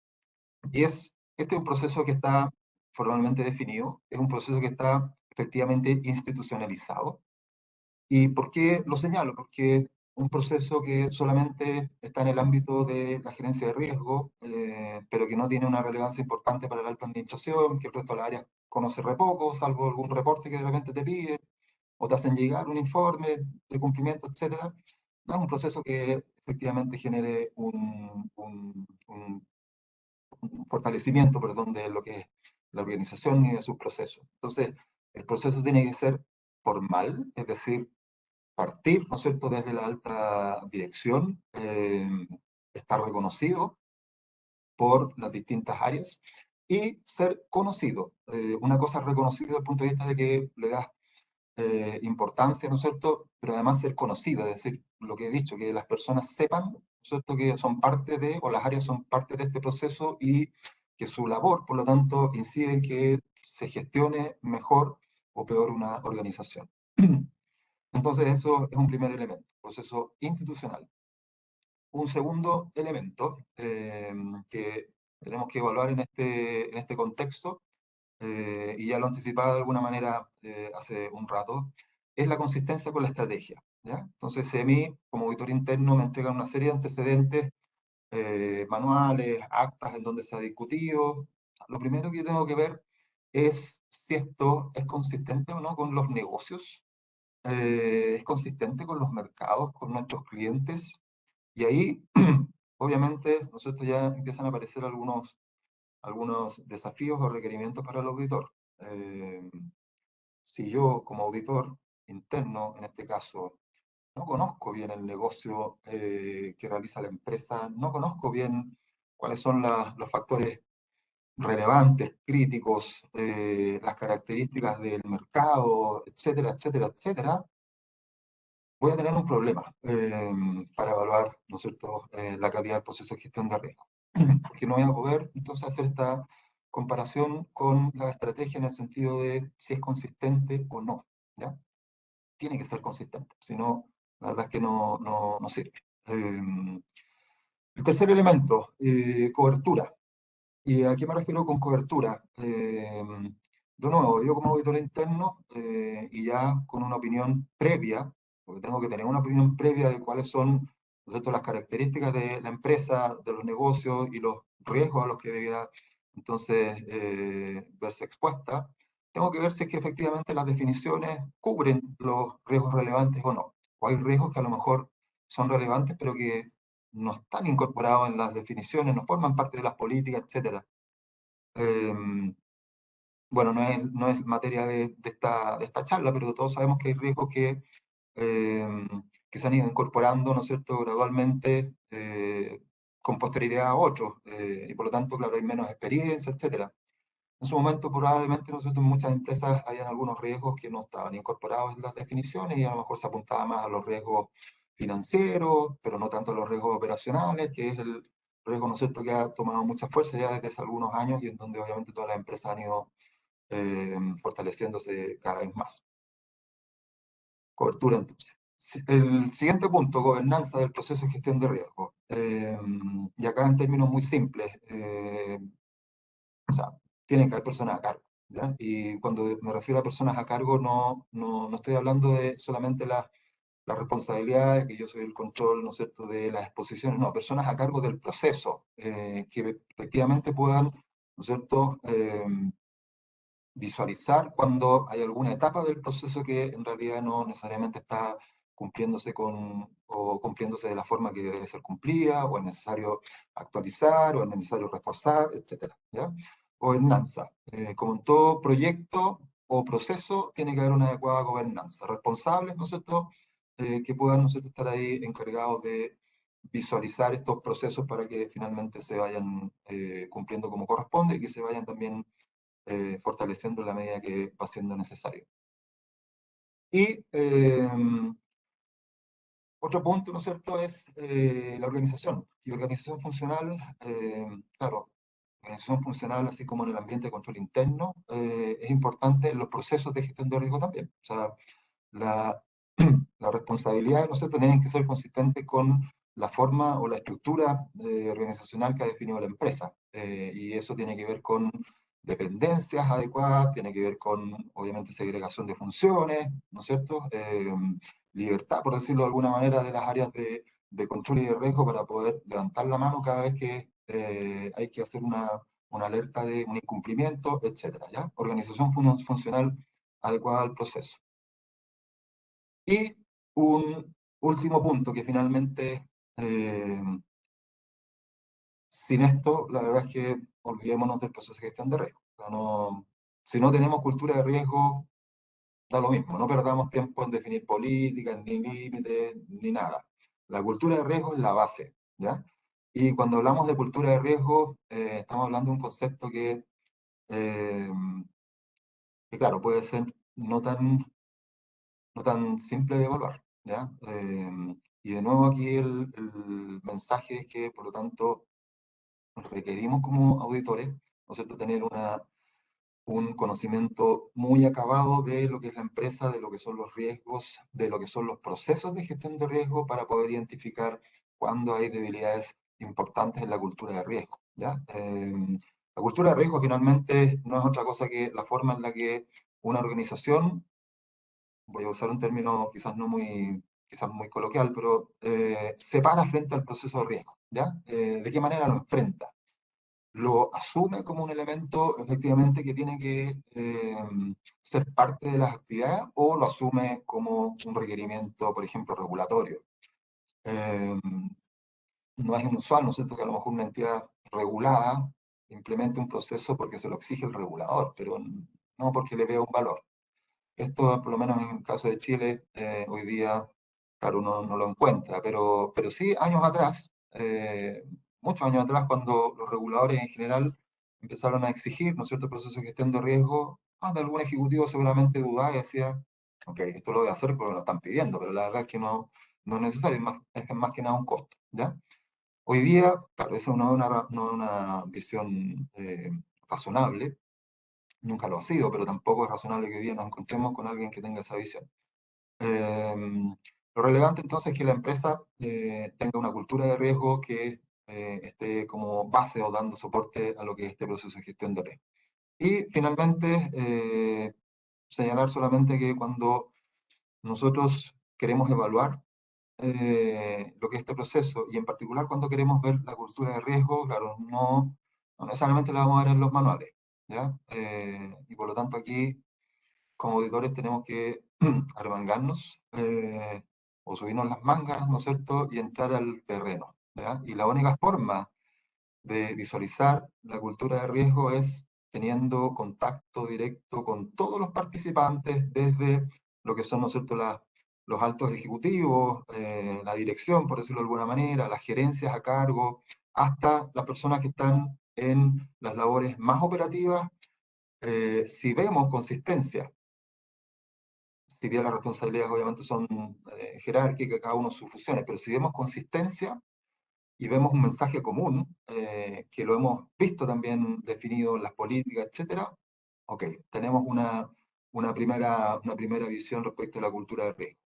Y este es un proceso que está formalmente definido, es un proceso que está efectivamente institucionalizado. ¿Y por qué lo señalo? Porque un proceso que solamente está en el ámbito de la gerencia de riesgo, pero que no tiene una relevancia importante para la alta administración, que el resto de las áreas conoce re poco, salvo algún reporte que de repente te piden, o te hacen llegar un informe de cumplimiento, etc. No es un proceso que efectivamente genere un fortalecimiento, perdón, de lo que es la organización y de sus procesos. Entonces, el proceso tiene que ser formal, es decir, partir, ¿no es cierto?, desde la alta dirección, estar reconocido por las distintas áreas y ser conocido. Una cosa es reconocido desde el punto de vista de que le das importancia, ¿no es cierto?, pero además ser conocido, es decir, lo que he dicho, que las personas sepan, ¿no es cierto?, que son parte de, o las áreas son parte de este proceso y que su labor, por lo tanto, incide en que se gestione mejor o peor una organización. Entonces, eso es un primer elemento, proceso institucional. Un segundo elemento que tenemos que evaluar en este contexto, y ya lo anticipaba de alguna manera hace un rato, es la consistencia con la estrategia, ¿ya? Entonces, si a mí, como auditor interno, me entregan una serie de antecedentes, manuales, actas en donde se ha discutido, lo primero que yo tengo que ver es si esto es consistente o no con los negocios, es consistente con los mercados, con nuestros clientes, y ahí, obviamente, nosotros ya empiezan a aparecer algunos desafíos o requerimientos para el auditor. Si yo, como auditor interno, en este caso, no conozco bien el negocio que realiza la empresa, no conozco bien cuáles son los factores relevantes, críticos, las características del mercado, etcétera, etcétera, etcétera, voy a tener un problema para evaluar, ¿no es cierto?, la calidad del proceso de gestión de riesgo. Porque no voy a poder entonces hacer esta comparación con la estrategia en el sentido de si es consistente o no, ¿ya? Tiene que ser consistente, si no, la verdad es que no sirve. El tercer elemento, cobertura. ¿Y a qué me refiero con cobertura? De nuevo, yo como auditor interno y ya con una opinión previa, porque tengo que tener una opinión previa de cuáles son, ¿no es cierto?, las características de la empresa, de los negocios y los riesgos a los que debiera entonces verse expuesta, tengo que ver si es que efectivamente las definiciones cubren los riesgos relevantes o no. O hay riesgos que a lo mejor son relevantes, pero que no están incorporados en las definiciones, no forman parte de las políticas, etc. Bueno, no es materia de esta charla, pero todos sabemos que hay riesgos que se han ido incorporando, ¿no es cierto?, gradualmente con posterioridad a otros, y por lo tanto, claro, hay menos experiencia, etc. En su momento, probablemente, ¿no es cierto?, en muchas empresas habían algunos riesgos que no estaban incorporados en las definiciones y a lo mejor se apuntaba más a los riesgos financieros, pero no tanto a los riesgos operacionales, que es el riesgo, ¿no es cierto?, que ha tomado mucha fuerza ya desde hace algunos años y en donde obviamente todas las empresas han ido fortaleciéndose cada vez más. Cobertura, entonces. El siguiente punto, gobernanza del proceso de gestión de riesgo. Y acá en términos muy simples, o sea, tienen que haber personas a cargo, ¿ya? Y cuando me refiero a personas a cargo, no estoy hablando de solamente las responsabilidades, que yo soy el control, ¿no es cierto?, de las exposiciones, no, personas a cargo del proceso, que efectivamente puedan, ¿no es cierto?, visualizar cuando hay alguna etapa del proceso que en realidad no necesariamente está cumpliéndose o cumpliéndose de la forma que debe ser cumplida, o es necesario actualizar, o es necesario reforzar, etcétera, ¿ya? Gobernanza. Como en todo proyecto o proceso, tiene que haber una adecuada gobernanza. Responsables, ¿no es cierto?, que puedan, ¿no es cierto?, estar ahí encargados de visualizar estos procesos para que finalmente se vayan cumpliendo como corresponde y que se vayan también fortaleciendo en la medida que va siendo necesario. Y otro punto, ¿no es cierto?, es la organización. Y organización funcional, claro, organización funcional, así como en el ambiente de control interno, es importante en los procesos de gestión de riesgo también. O sea, la, la responsabilidad, ¿no es cierto?, tienen que ser consistentes con la forma o la estructura organizacional que ha definido la empresa. Y eso tiene que ver con dependencias adecuadas, tiene que ver con, obviamente, segregación de funciones, ¿no es cierto?, libertad, por decirlo de alguna manera, de las áreas de control y de riesgo para poder levantar la mano cada vez que hay que hacer una alerta de un incumplimiento, etcétera, ¿ya? Organización funcional adecuada al proceso. Y un último punto que finalmente, sin esto, la verdad es que olvidémonos del proceso de gestión de riesgo. O sea, si no tenemos cultura de riesgo, da lo mismo, no perdamos tiempo en definir políticas, ni límites, ni nada. La cultura de riesgo es la base, ¿ya? Y cuando hablamos de cultura de riesgo, estamos hablando de un concepto eh, que claro, puede ser no tan simple de evaluar, ¿ya? Y de nuevo aquí el mensaje es que, por lo tanto, requerimos como auditores, ¿no es cierto?, tener un conocimiento muy acabado de lo que es la empresa, de lo que son los riesgos, de lo que son los procesos de gestión de riesgo para poder identificar cuándo hay debilidades importantes en la cultura de riesgo, ¿ya? La cultura de riesgo finalmente no es otra cosa que la forma en la que una organización, voy a usar un término quizás muy coloquial, pero se para frente al proceso de riesgo, ¿ya? ¿De qué manera lo enfrenta? Lo asume como un elemento efectivamente que tiene que ser parte de las actividades o lo asume como un requerimiento, por ejemplo, regulatorio. No es inusual, ¿no es cierto?, que a lo mejor una entidad regulada implemente un proceso porque se lo exige el regulador, pero no porque le vea un valor. Esto, por lo menos en el caso de Chile, hoy día, claro, uno no lo encuentra, pero sí años atrás, muchos años atrás, cuando los reguladores en general empezaron a exigir, ¿no es cierto?, el proceso de gestión de riesgo, más de algún ejecutivo seguramente dudaba y decía, ok, esto lo voy a hacer porque me lo están pidiendo, pero la verdad es que no, no es necesario, es más que nada un costo, ¿ya? Hoy día, claro, esa no es una visión razonable, nunca lo ha sido, pero tampoco es razonable que hoy día nos encontremos con alguien que tenga esa visión. Lo relevante entonces es que la empresa tenga una cultura de riesgo que esté como base o dando soporte a lo que es este proceso de gestión de riesgo. Y finalmente, señalar solamente que cuando nosotros queremos evaluar lo que es este proceso, y en particular cuando queremos ver la cultura de riesgo, claro, no necesariamente la vamos a ver en los manuales, ¿ya? Y por lo tanto aquí, como auditores, tenemos que arremangarnos o subirnos las mangas, ¿no es cierto?, y entrar al terreno, ¿ya? Y la única forma de visualizar la cultura de riesgo es teniendo contacto directo con todos los participantes, desde lo que son, ¿no es cierto?, los altos ejecutivos, la dirección, por decirlo de alguna manera, las gerencias a cargo, hasta las personas que están en las labores más operativas. Si vemos consistencia, si bien las responsabilidades obviamente son jerárquicas, cada uno sus funciones, pero si vemos consistencia, y vemos un mensaje común, que lo hemos visto también definido en las políticas, etcétera, ok, tenemos una primera visión respecto a la cultura de riesgo.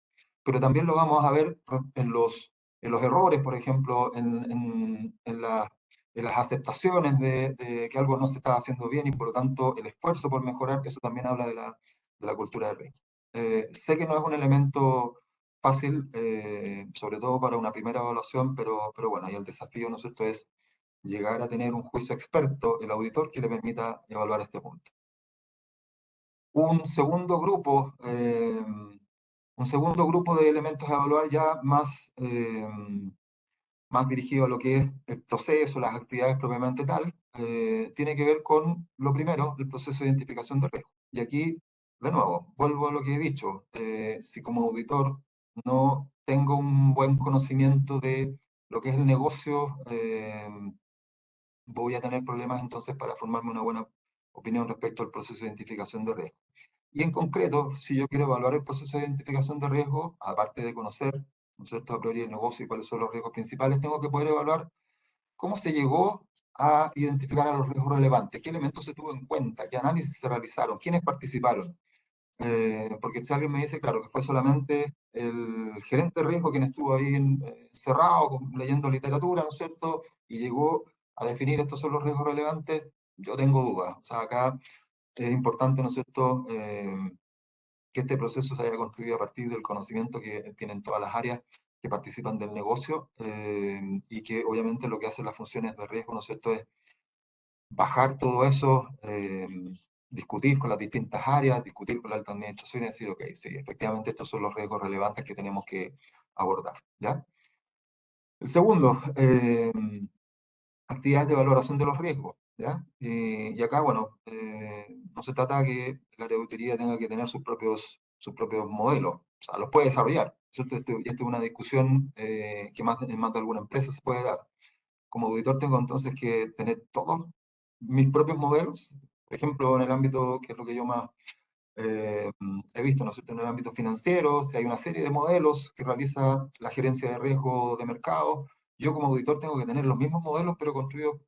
Pero también lo vamos a ver en los errores, por ejemplo, en las aceptaciones de que algo no se está haciendo bien y por lo tanto el esfuerzo por mejorar, eso también habla de la cultura de riesgo. Sé que no es un elemento fácil, sobre todo para una primera evaluación, pero bueno, y el desafío, ¿no es cierto?, es llegar a tener un juicio experto, el auditor, que le permita evaluar este punto. Un segundo grupo, de elementos a evaluar ya más dirigido a lo que es el proceso, las actividades propiamente tal, tiene que ver con lo primero, el proceso de identificación de riesgo. Y aquí, de nuevo, vuelvo a lo que he dicho, si como auditor no tengo un buen conocimiento de lo que es el negocio, voy a tener problemas entonces para formarme una buena opinión respecto al proceso de identificación de riesgo. Y en concreto, si yo quiero evaluar el proceso de identificación de riesgo, aparte de conocer, ¿no es cierto?, a priori el negocio y cuáles son los riesgos principales, tengo que poder evaluar cómo se llegó a identificar a los riesgos relevantes, qué elementos se tuvo en cuenta, qué análisis se realizaron, quiénes participaron. Porque si alguien me dice, claro, que fue solamente el gerente de riesgo quien estuvo ahí encerrado, leyendo literatura, ¿no es cierto?, y llegó a definir estos son los riesgos relevantes, yo tengo dudas. O sea, acá es importante, ¿no es cierto?, que este proceso se haya construido a partir del conocimiento que tienen todas las áreas que participan del negocio, y que obviamente lo que hacen las funciones de riesgo, ¿no es cierto?, es bajar todo eso, discutir con las distintas áreas, discutir con la alta administración y decir, ok, sí, efectivamente estos son los riesgos relevantes que tenemos que abordar, ¿ya? El segundo, actividades de valoración de los riesgos, ¿ya? Y acá, bueno, no se trata de que el área de auditoría tenga que tener sus propios modelos, o sea, los puede desarrollar, ¿cierto? Y esta es una discusión que en más de alguna empresa se puede dar. Como auditor tengo entonces que tener todos mis propios modelos, por ejemplo, en el ámbito, que es lo que yo más he visto, ¿no es cierto?, en el ámbito financiero, si hay una serie de modelos que realiza la gerencia de riesgo de mercado, yo como auditor tengo que tener los mismos modelos, pero construidos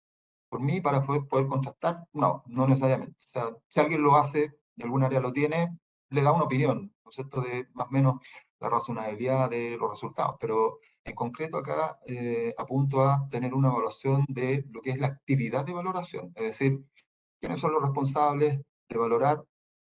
por mí para poder contrastar. No, no necesariamente. O sea, si alguien lo hace y algún área lo tiene, le da una opinión, ¿no es cierto?, de más o menos la razonabilidad de los resultados. Pero en concreto acá apunto a tener una evaluación de lo que es la actividad de valoración, es decir, quiénes son los responsables de valorar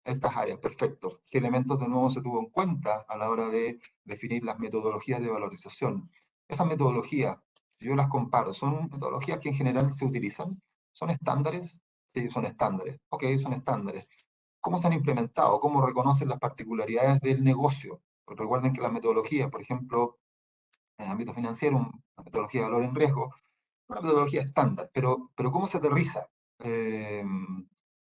estas áreas. Perfecto. ¿Qué elementos de nuevo se tuvo en cuenta a la hora de definir las metodologías de valorización? Esas metodologías, si yo las comparo, ¿son metodologías que en general se utilizan? ¿Son estándares? Sí, son estándares. Ok, son estándares. ¿Cómo se han implementado? ¿Cómo reconocen las particularidades del negocio? Porque recuerden que las metodologías, por ejemplo, en el ámbito financiero, una metodología de valor en riesgo, una metodología estándar, pero ¿cómo se aterriza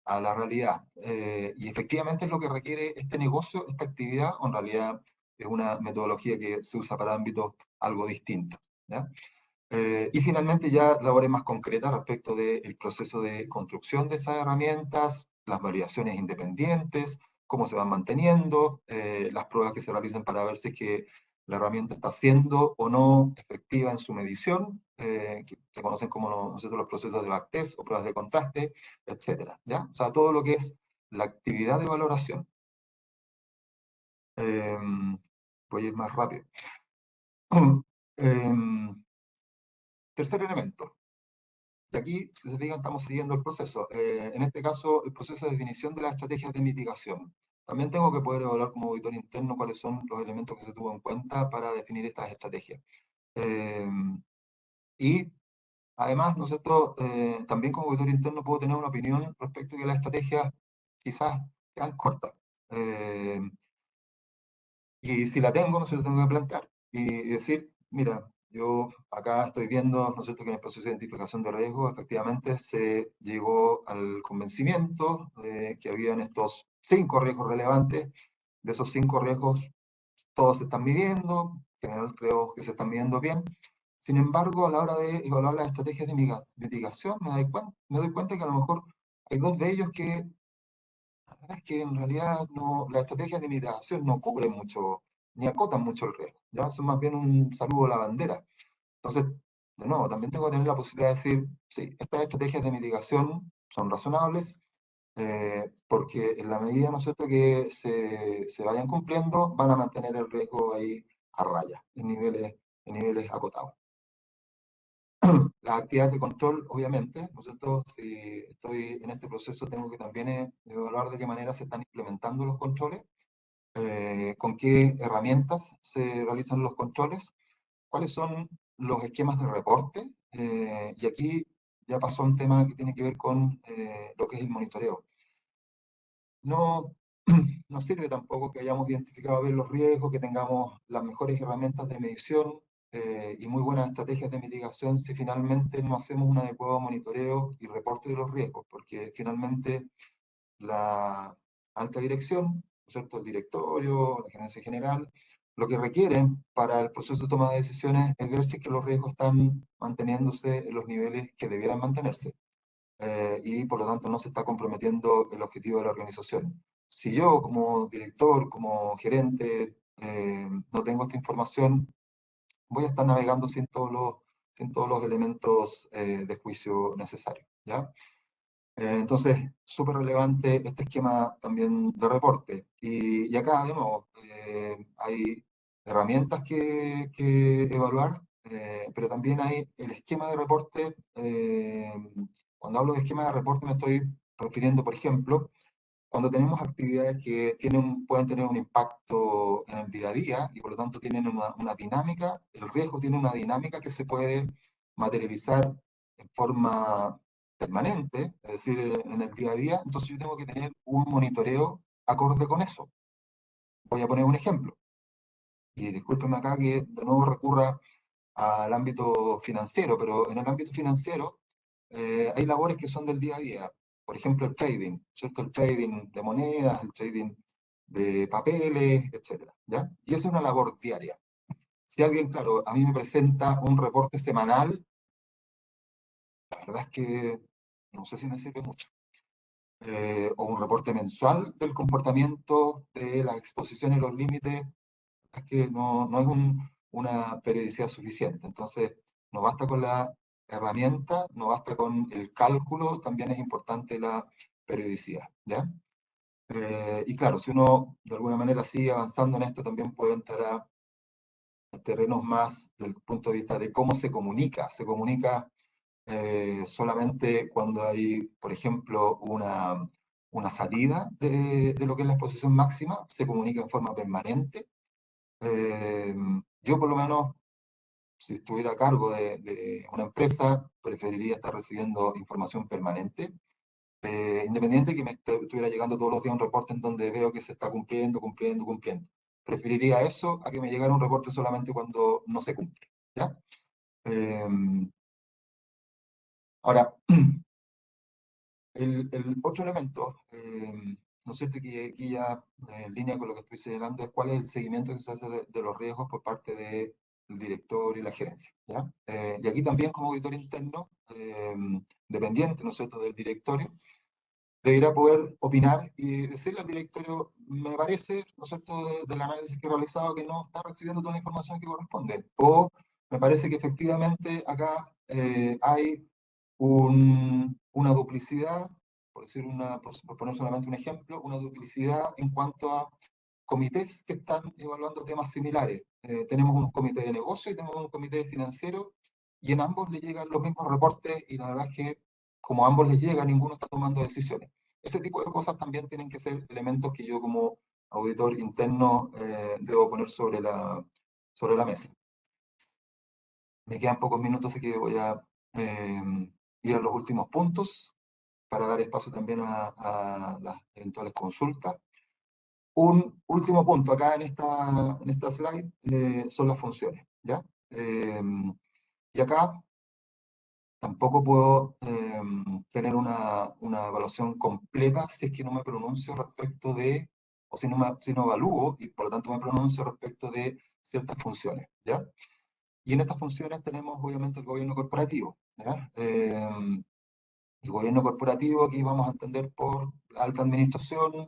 a la realidad? Y efectivamente es lo que requiere este negocio, esta actividad, o en realidad es una metodología que se usa para ámbitos algo distintos, ¿ya? Y finalmente ya labores más concretas respecto del proceso de construcción de esas herramientas, las validaciones independientes, cómo se van manteniendo, las pruebas que se realizan para ver si es que la herramienta está siendo o no efectiva en su medición, que se conocen como los procesos de backtest o pruebas de contraste, etcétera, ¿ya? O sea, todo lo que es la actividad de valoración. Voy a ir más rápido. Tercer elemento. Y aquí, si se fijan, estamos siguiendo el proceso. En este caso, el proceso de definición de las estrategias de mitigación. También tengo que poder evaluar como auditor interno cuáles son los elementos que se tuvo en cuenta para definir estas estrategias. Y además, ¿no es cierto? También como auditor interno puedo tener una opinión respecto de que las estrategias quizás quedan cortas. Y si la tengo, no se la tengo que plantear y decir, mira, yo acá estoy viendo, ¿no es cierto?, que en el proceso de identificación de riesgos efectivamente se llegó al convencimiento de que habían estos 5 riesgos relevantes. De esos 5 riesgos, todos se están midiendo, en general creo que se están midiendo bien. Sin embargo, a la hora de evaluar las estrategias de mitigación, me doy cuenta que a lo mejor hay 2 de ellos que la verdad es que en realidad no, las estrategias de mitigación no cubren mucho, ni acotan mucho el riesgo, ¿ya? Son más bien un saludo a la bandera. Entonces, de nuevo, también tengo que tener la posibilidad de decir, sí, estas estrategias de mitigación son razonables, porque en la medida, ¿no es cierto?, que se vayan cumpliendo, van a mantener el riesgo ahí a raya, en niveles acotados. Las actividades de control, obviamente, ¿no es cierto? Si estoy en este proceso, tengo que también evaluar de qué manera se están implementando los controles, con qué herramientas se realizan los controles, cuáles son los esquemas de reporte, y aquí ya pasó un tema que tiene que ver con lo que es el monitoreo. No, no sirve tampoco que hayamos identificado bien los riesgos, que tengamos las mejores herramientas de medición y muy buenas estrategias de mitigación si finalmente no hacemos un adecuado monitoreo y reporte de los riesgos, porque finalmente la alta dirección, ¿no es cierto?, el directorio, la gerencia general, lo que requieren para el proceso de toma de decisiones es ver si es que los riesgos están manteniéndose en los niveles que debieran mantenerse. Y por lo tanto no se está comprometiendo el objetivo de la organización. Si yo como director, como gerente, no tengo esta información, voy a estar navegando sin todos los elementos de juicio necesarios, ¿ya? Entonces, súper relevante este esquema también de reporte. Y acá, de nuevo, hay herramientas que evaluar, pero también hay el esquema de reporte. Cuando hablo de esquema de reporte me estoy refiriendo, por ejemplo, cuando tenemos actividades que pueden tener un impacto en el día a día y por lo tanto tienen una dinámica, el riesgo tiene una dinámica que se puede materializar en forma permanente, es decir, en el día a día, entonces yo tengo que tener un monitoreo acorde con eso. Voy a poner un ejemplo, y discúlpenme acá que de nuevo recurra al ámbito financiero, pero en el ámbito financiero hay labores que son del día a día. Por ejemplo, el trading, ¿cierto? El trading de monedas, el trading de papeles, etcétera, ¿ya? Y esa es una labor diaria. Si alguien, claro, a mí me presenta un reporte semanal, la verdad es que no sé si me sirve mucho. O un reporte mensual del comportamiento de la exposición y los límites, es que no es una periodicidad suficiente. Entonces, no basta con la herramienta, no basta con el cálculo, también es importante la periodicidad, ¿ya? Y claro, si uno de alguna manera sigue avanzando en esto, también puede entrar a terrenos más desde el punto de vista de cómo se comunica. Se comunica solamente cuando hay, por ejemplo, una salida de lo que es la exposición máxima, se comunica en forma permanente. Yo por lo menos, si estuviera a cargo de una empresa, preferiría estar recibiendo información permanente, independiente de que me estuviera llegando todos los días un reporte en donde veo que se está cumpliendo, cumpliendo, cumpliendo. Preferiría eso a que me llegara un reporte solamente cuando no se cumple, ¿ya? Ahora, el otro elemento, ¿no es cierto?, que aquí ya en línea con lo que estoy señalando, es cuál es el seguimiento que se hace de los riesgos por parte de el directorio y la gerencia, ¿ya? Y aquí también como auditor interno, dependiente, ¿no es cierto?, del directorio, debería poder opinar y decirle al directorio, me parece, ¿no es cierto?, del análisis que he realizado que no está recibiendo toda la información que corresponde. O me parece que efectivamente acá hay una duplicidad, por poner solamente un ejemplo, una duplicidad en cuanto a comités que están evaluando temas similares. Tenemos un comité de negocio y tenemos un comité financiero, y en ambos le llegan los mismos reportes, y la verdad es que como a ambos les llega, ninguno está tomando decisiones. Ese tipo de cosas también tienen que ser elementos que yo como auditor interno debo poner sobre la mesa. Me quedan pocos minutos, así que voy a ir a los últimos puntos para dar espacio también a las eventuales consultas. Un último punto acá en esta slide son las funciones, ¿ya? Y acá tampoco puedo tener una evaluación completa si es que no me pronuncio respecto de, o si no evalúo y por lo tanto me pronuncio respecto de ciertas funciones, ¿ya? Y en estas funciones tenemos obviamente el gobierno corporativo, ¿ya? El gobierno corporativo aquí vamos a entender por la alta administración.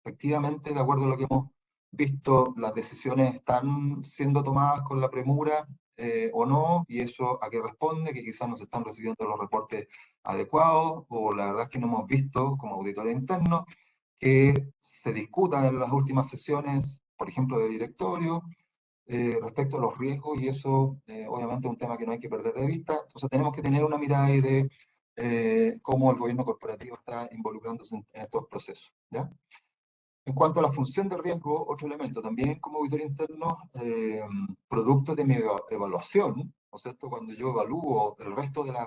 Efectivamente, de acuerdo a lo que hemos visto, las decisiones están siendo tomadas con la premura o no, y eso a qué responde, que quizás no se están recibiendo los reportes adecuados, o la verdad es que no hemos visto como auditores internos que se discuta en las últimas sesiones, por ejemplo, de directorio, respecto a los riesgos, y eso obviamente es un tema que no hay que perder de vista. Entonces tenemos que tener una mirada ahí de cómo el gobierno corporativo está involucrándose en estos procesos, ¿ya? En cuanto a la función de riesgo, otro elemento, también como auditor interno, producto de mi evaluación, ¿no es cierto? Cuando yo evalúo el resto de ¿no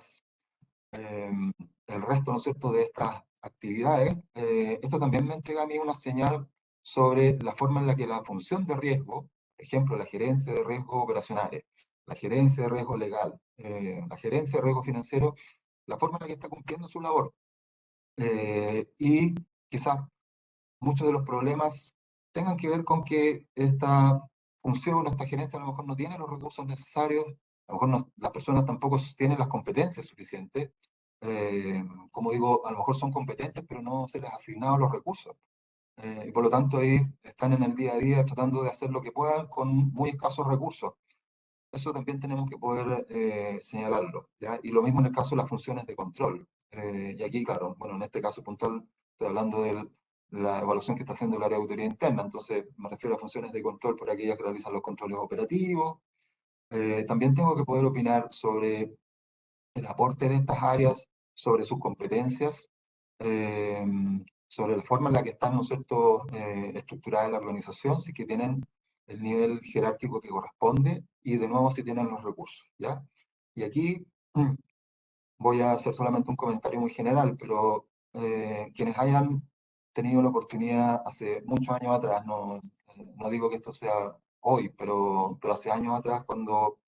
es cierto?, de estas actividades, esto también me entrega a mí una señal sobre la forma en la que la función de riesgo, por ejemplo, la gerencia de riesgos operacionales, la gerencia de riesgo legal, la gerencia de riesgo financiero, la forma en la que está cumpliendo su labor. Y quizás muchos de los problemas tengan que ver con que esta función, esta gerencia a lo mejor no tiene los recursos necesarios, a lo mejor las personas tampoco tienen las competencias suficientes. Como digo, a lo mejor son competentes, pero no se les ha asignado los recursos. Y por lo tanto ahí están en el día a día tratando de hacer lo que puedan con muy escasos recursos. Eso también tenemos que poder señalarlo, ¿ya? Y lo mismo en el caso de las funciones de control. Y aquí, claro, bueno, en este caso puntual estoy hablando de la evaluación que está haciendo el área de auditoría interna, entonces me refiero a funciones de control por aquellas que realizan los controles operativos. También tengo que poder opinar sobre el aporte de estas áreas, sobre sus competencias, sobre la forma en la que están, ¿no es cierto?, estructurada la organización, si que tienen el nivel jerárquico que corresponde, y de nuevo si tienen los recursos, ¿ya? Y aquí voy a hacer solamente un comentario muy general, pero quienes hayan tenido la oportunidad hace muchos años atrás, no digo que esto sea hoy, pero hace años atrás, cuando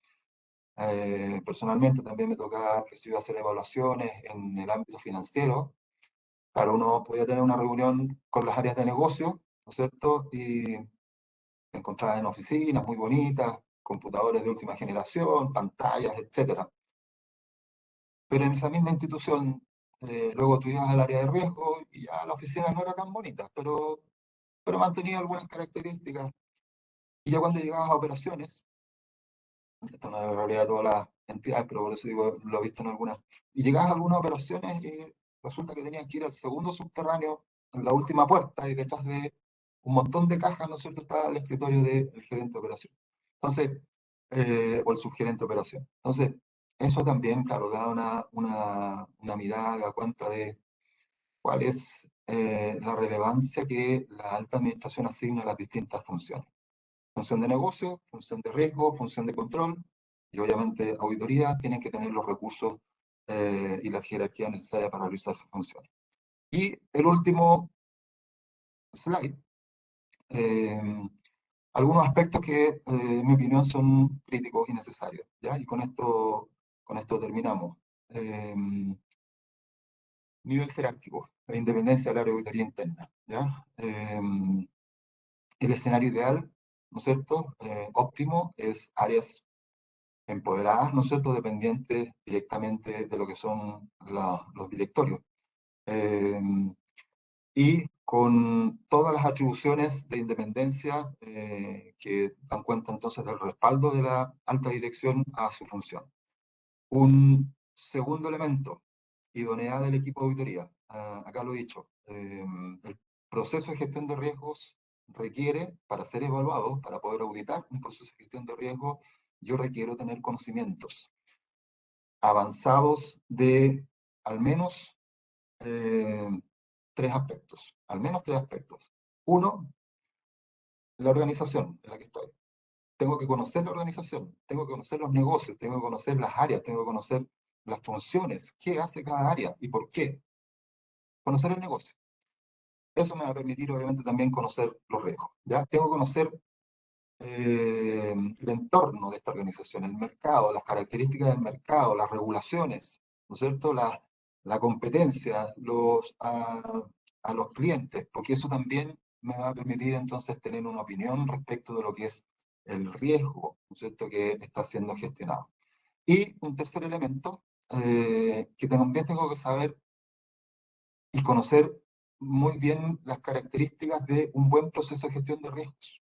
personalmente también me tocaba que se iba a hacer evaluaciones en el ámbito financiero. Claro, uno podía tener una reunión con las áreas de negocio, ¿no es cierto? Y encontraba en oficinas muy bonitas, computadores de última generación, pantallas, etcétera. Pero en esa misma institución, luego tú ibas al área de riesgo y ya la oficina no era tan bonita, pero mantenía algunas características. Y ya cuando llegabas a operaciones, esto no es la realidad de todas las entidades, pero por eso digo, lo he visto en algunas, y llegabas a algunas operaciones y resulta que tenías que ir al segundo subterráneo, en la última puerta, y detrás de un montón de cajas, ¿no es cierto?, estaba el escritorio del gerente de operación. Entonces, o el subgerente de operación. Entonces, eso también, claro, da una mirada, da cuenta de cuál es la relevancia que la alta administración asigna a las distintas funciones. Función de negocio, función de riesgo, función de control, y obviamente auditoría, tienen que tener los recursos y la jerarquía necesaria para realizar sus funciones. Y el último slide, algunos aspectos que en mi opinión son críticos y necesarios, ¿ya? Y con esto terminamos. Nivel jerárquico, la independencia del área de auditoría interna, ¿ya? El escenario ideal ¿no es cierto?, óptimo es áreas empoderadas, ¿no es cierto?, dependientes directamente de lo que son los directorios. Y con todas las atribuciones de independencia que dan cuenta entonces del respaldo de la alta dirección a su función. Un segundo elemento, idoneidad del equipo de auditoría. Acá lo he dicho, el proceso de gestión de riesgos requiere, para ser evaluado, para poder auditar un proceso de gestión de riesgos, yo requiero tener conocimientos avanzados de al menos tres aspectos, al menos tres aspectos. Uno, la organización en la que estoy. Tengo que conocer la organización, tengo que conocer los negocios, tengo que conocer las áreas, tengo que conocer las funciones, qué hace cada área y por qué. Conocer el negocio. Eso me va a permitir, obviamente, también conocer los riesgos. ¿Ya? Tengo que conocer el entorno de esta organización, el mercado, las características del mercado, las regulaciones, ¿no es cierto? La competencia, a los clientes, porque eso también me va a permitir entonces tener una opinión respecto de lo que es el riesgo, ¿no es cierto?, que está siendo gestionado. Y un tercer elemento, que también tengo que saber y conocer muy bien las características de un buen proceso de gestión de riesgos.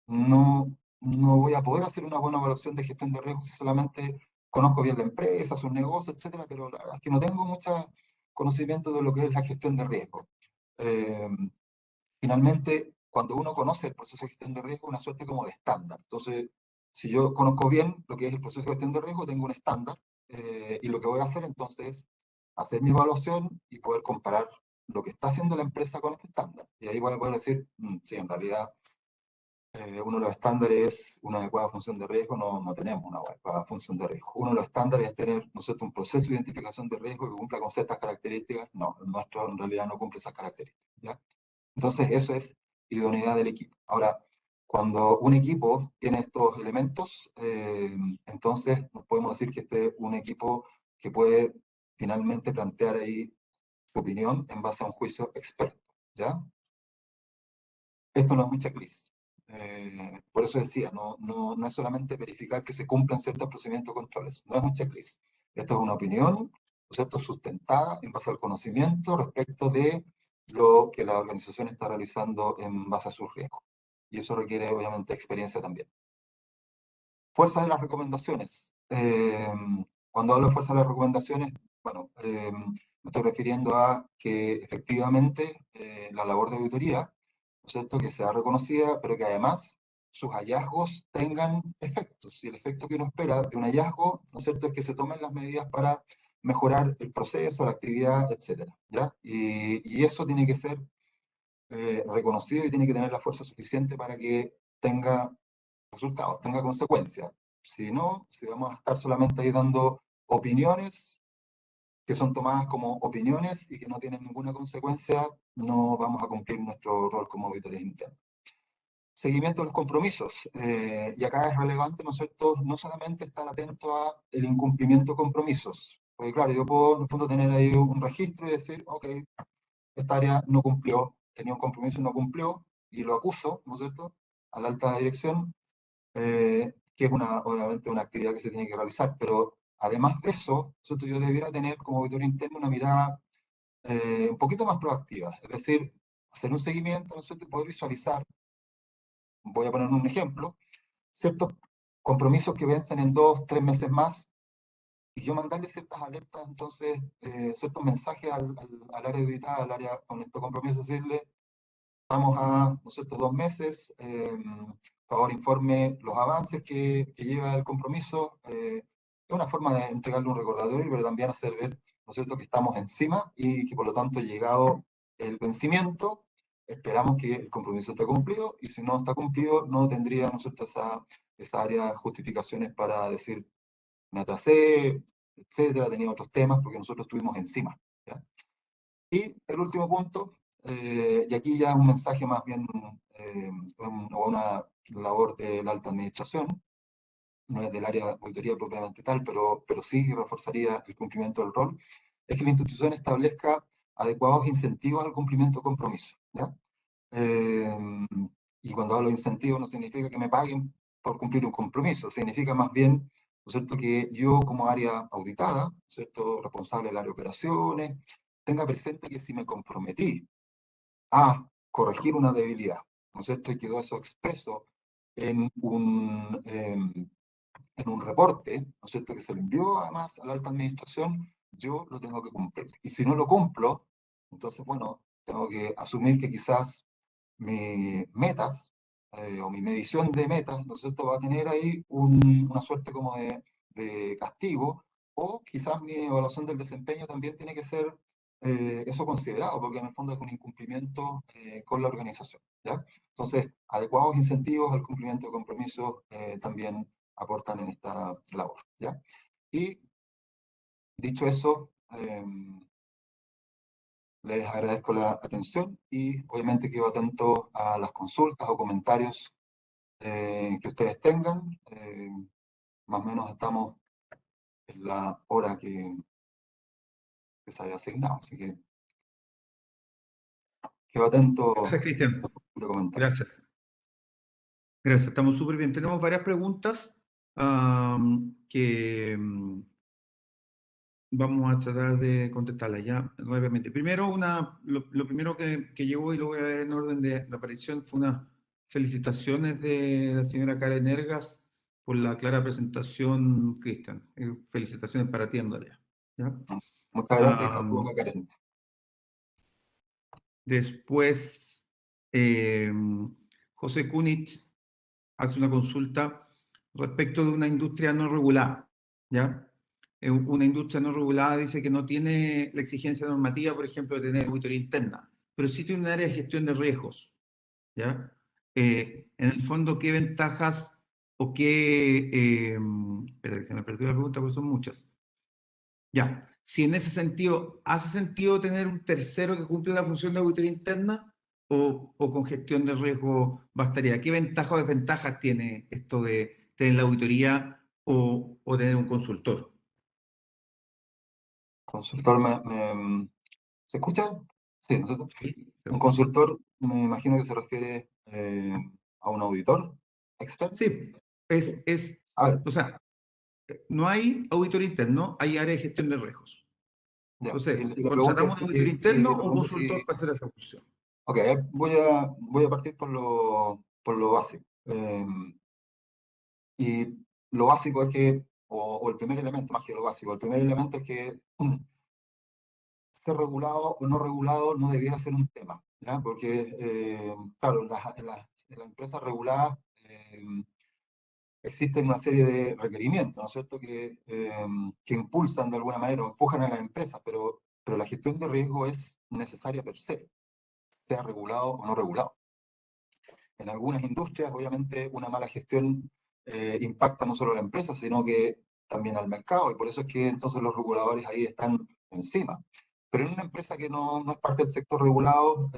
No voy a poder hacer una buena evaluación de gestión de riesgos si solamente conozco bien la empresa, sus negocios, etcétera, pero la verdad es que no tengo mucho conocimiento de lo que es la gestión de riesgo. Finalmente, cuando uno conoce el proceso de gestión de riesgo, es una suerte como de estándar. Entonces, si yo conozco bien lo que es el proceso de gestión de riesgo, tengo un estándar, y lo que voy a hacer entonces es hacer mi evaluación y poder comparar lo que está haciendo la empresa con este estándar. Y ahí voy a poder decir, sí, en realidad, uno de los estándares es una adecuada función de riesgo, no tenemos una adecuada función de riesgo. Uno de los estándares es tener, ¿no es cierto?, un proceso de identificación de riesgo que cumpla con ciertas características. No, el nuestro en realidad no cumple esas características, ¿ya? Entonces, eso es idoneidad del equipo. Ahora, cuando un equipo tiene estos elementos, entonces nos podemos decir que este es un equipo que puede finalmente plantear ahí su opinión en base a un juicio experto, ¿ya? Esto no es un checklist. Por eso decía, no es solamente verificar que se cumplan ciertos procedimientos controles, no es un checklist. Esto es una opinión, ¿no es cierto?, sustentada en base al conocimiento respecto de lo que la organización está realizando en base a sus riesgos. Y eso requiere, obviamente, experiencia también. Fuerza de las recomendaciones. Cuando hablo de fuerza de las recomendaciones, bueno, me estoy refiriendo a que efectivamente la labor de auditoría, ¿no es cierto?, que sea reconocida, pero que además sus hallazgos tengan efectos. Y el efecto que uno espera de un hallazgo, ¿no es cierto?, es que se tomen las medidas para mejorar el proceso, la actividad, etcétera, ¿ya? Y eso tiene que ser reconocido y tiene que tener la fuerza suficiente para que tenga resultados, tenga consecuencias. Si no, si vamos a estar solamente ahí dando opiniones que son tomadas como opiniones y que no tienen ninguna consecuencia, no vamos a cumplir nuestro rol como auditores internos. Seguimiento de los compromisos. Y acá es relevante, ¿no es cierto?, no solamente estar atento a el incumplimiento de compromisos, porque claro, yo puedo en el fondo tener ahí un registro y decir, ok, esta área no cumplió, tenía un compromiso y no cumplió, y lo acuso, ¿no es cierto?, a la alta dirección, que es obviamente una actividad que se tiene que realizar, pero además de eso, ¿cierto?, yo debiera tener como auditor interno una mirada un poquito más proactiva, es decir, hacer un seguimiento, ¿no es cierto?, y poder visualizar, voy a poner un ejemplo, ciertos compromisos que vencen en 2, 3 meses más, y yo mandarle ciertas alertas, entonces, ciertos mensajes al área auditada, al área con estos compromisos, decirle, estamos a, ¿no es cierto?, 2 meses, por favor informe los avances que lleva el compromiso. Es una forma de entregarle un recordatorio, pero también hacer ver, ¿no es cierto?, que estamos encima y que por lo tanto, llegado el vencimiento, esperamos que el compromiso esté cumplido, y si no está cumplido, no tendría, ¿no es cierto?, esa área de justificaciones para decir, me atrasé, etcétera, tenía otros temas, porque nosotros estuvimos encima, ¿ya? Y el último punto, y aquí ya un mensaje más bien, o una labor de la alta administración, no es del área de auditoría propiamente tal, pero sí reforzaría el cumplimiento del rol, es que la institución establezca adecuados incentivos al cumplimiento de compromisos, ¿ya? Y y cuando hablo de incentivos no significa que me paguen por cumplir un compromiso, significa más bien, ¿no es cierto?, que yo como área auditada, ¿no es cierto?, responsable del área de operaciones, tenga presente que si me comprometí a corregir una debilidad, ¿no es cierto?, y quedó eso expreso en un reporte, ¿no es cierto?, que se le envió además a la alta administración, yo lo tengo que cumplir. Y si no lo cumplo, entonces, bueno, tengo que asumir que quizás mis metas o mi medición de metas, ¿no es cierto?, va a tener ahí una suerte como de castigo, o quizás mi evaluación del desempeño también tiene que ser eso considerado, porque en el fondo es un incumplimiento con la organización, ¿ya? Entonces, adecuados incentivos al cumplimiento de compromisos también aportan en esta labor, ¿ya? Y dicho eso, les agradezco la atención y obviamente quedo atento a las consultas o comentarios que ustedes tengan. Más o menos estamos en la hora que se había asignado, así que quedo atento Gracias, Cristian. de comentarios. Gracias. Gracias, estamos súper bien. Tenemos varias preguntas que vamos a tratar de contestarlas ya nuevamente. Primero, lo primero que llegó, y lo voy a ver en orden de aparición, fue unas felicitaciones de la señora Karen Ergas por la clara presentación, Cristian. Felicitaciones para ti, Andrea. ¿Ya? Muchas gracias y saludos a Am, Karen. Después, José Kunitz hace una consulta respecto de una industria no regulada, ¿ya? Una industria no regulada dice que no tiene la exigencia normativa, por ejemplo, de tener auditoría interna, pero sí tiene un área de gestión de riesgos, ¿ya? En el fondo, ¿qué ventajas o qué... espera, que me perdí la pregunta porque son muchas. Ya, si en ese sentido, ¿hace sentido tener un tercero que cumple la función de auditoría interna o con gestión de riesgo bastaría? ¿Qué ventajas o desventajas tiene esto de tener la auditoría o tener un consultor? Consultor, ¿se escucha? Sí, ¿no es cierto? Sí, Un consultor, me imagino que se refiere a un auditor externo. sí, A ver, o sea, no hay auditor interno, hay área de gestión de riesgos. ya. Entonces, Y la pregunta es contratamos un auditor interno la o un pregunta es consultor para hacer esa función. ok, a ver, voy a partir por lo básico. Y lo básico es que, o el primer elemento, más que lo básico, el primer elemento es que ser regulado o no regulado no debiera ser un tema, ¿ya? Porque, claro, en las empresas reguladas existen una serie de requerimientos, ¿no es cierto?, que impulsan de alguna manera o empujan a las empresas, pero la gestión de riesgo es necesaria per se, sea regulado o no regulado. En algunas industrias, obviamente, una mala gestión impacta no solo a la empresa, sino que también al mercado, y por eso es que entonces los reguladores ahí están encima. Pero en una empresa que no es parte del sector regulado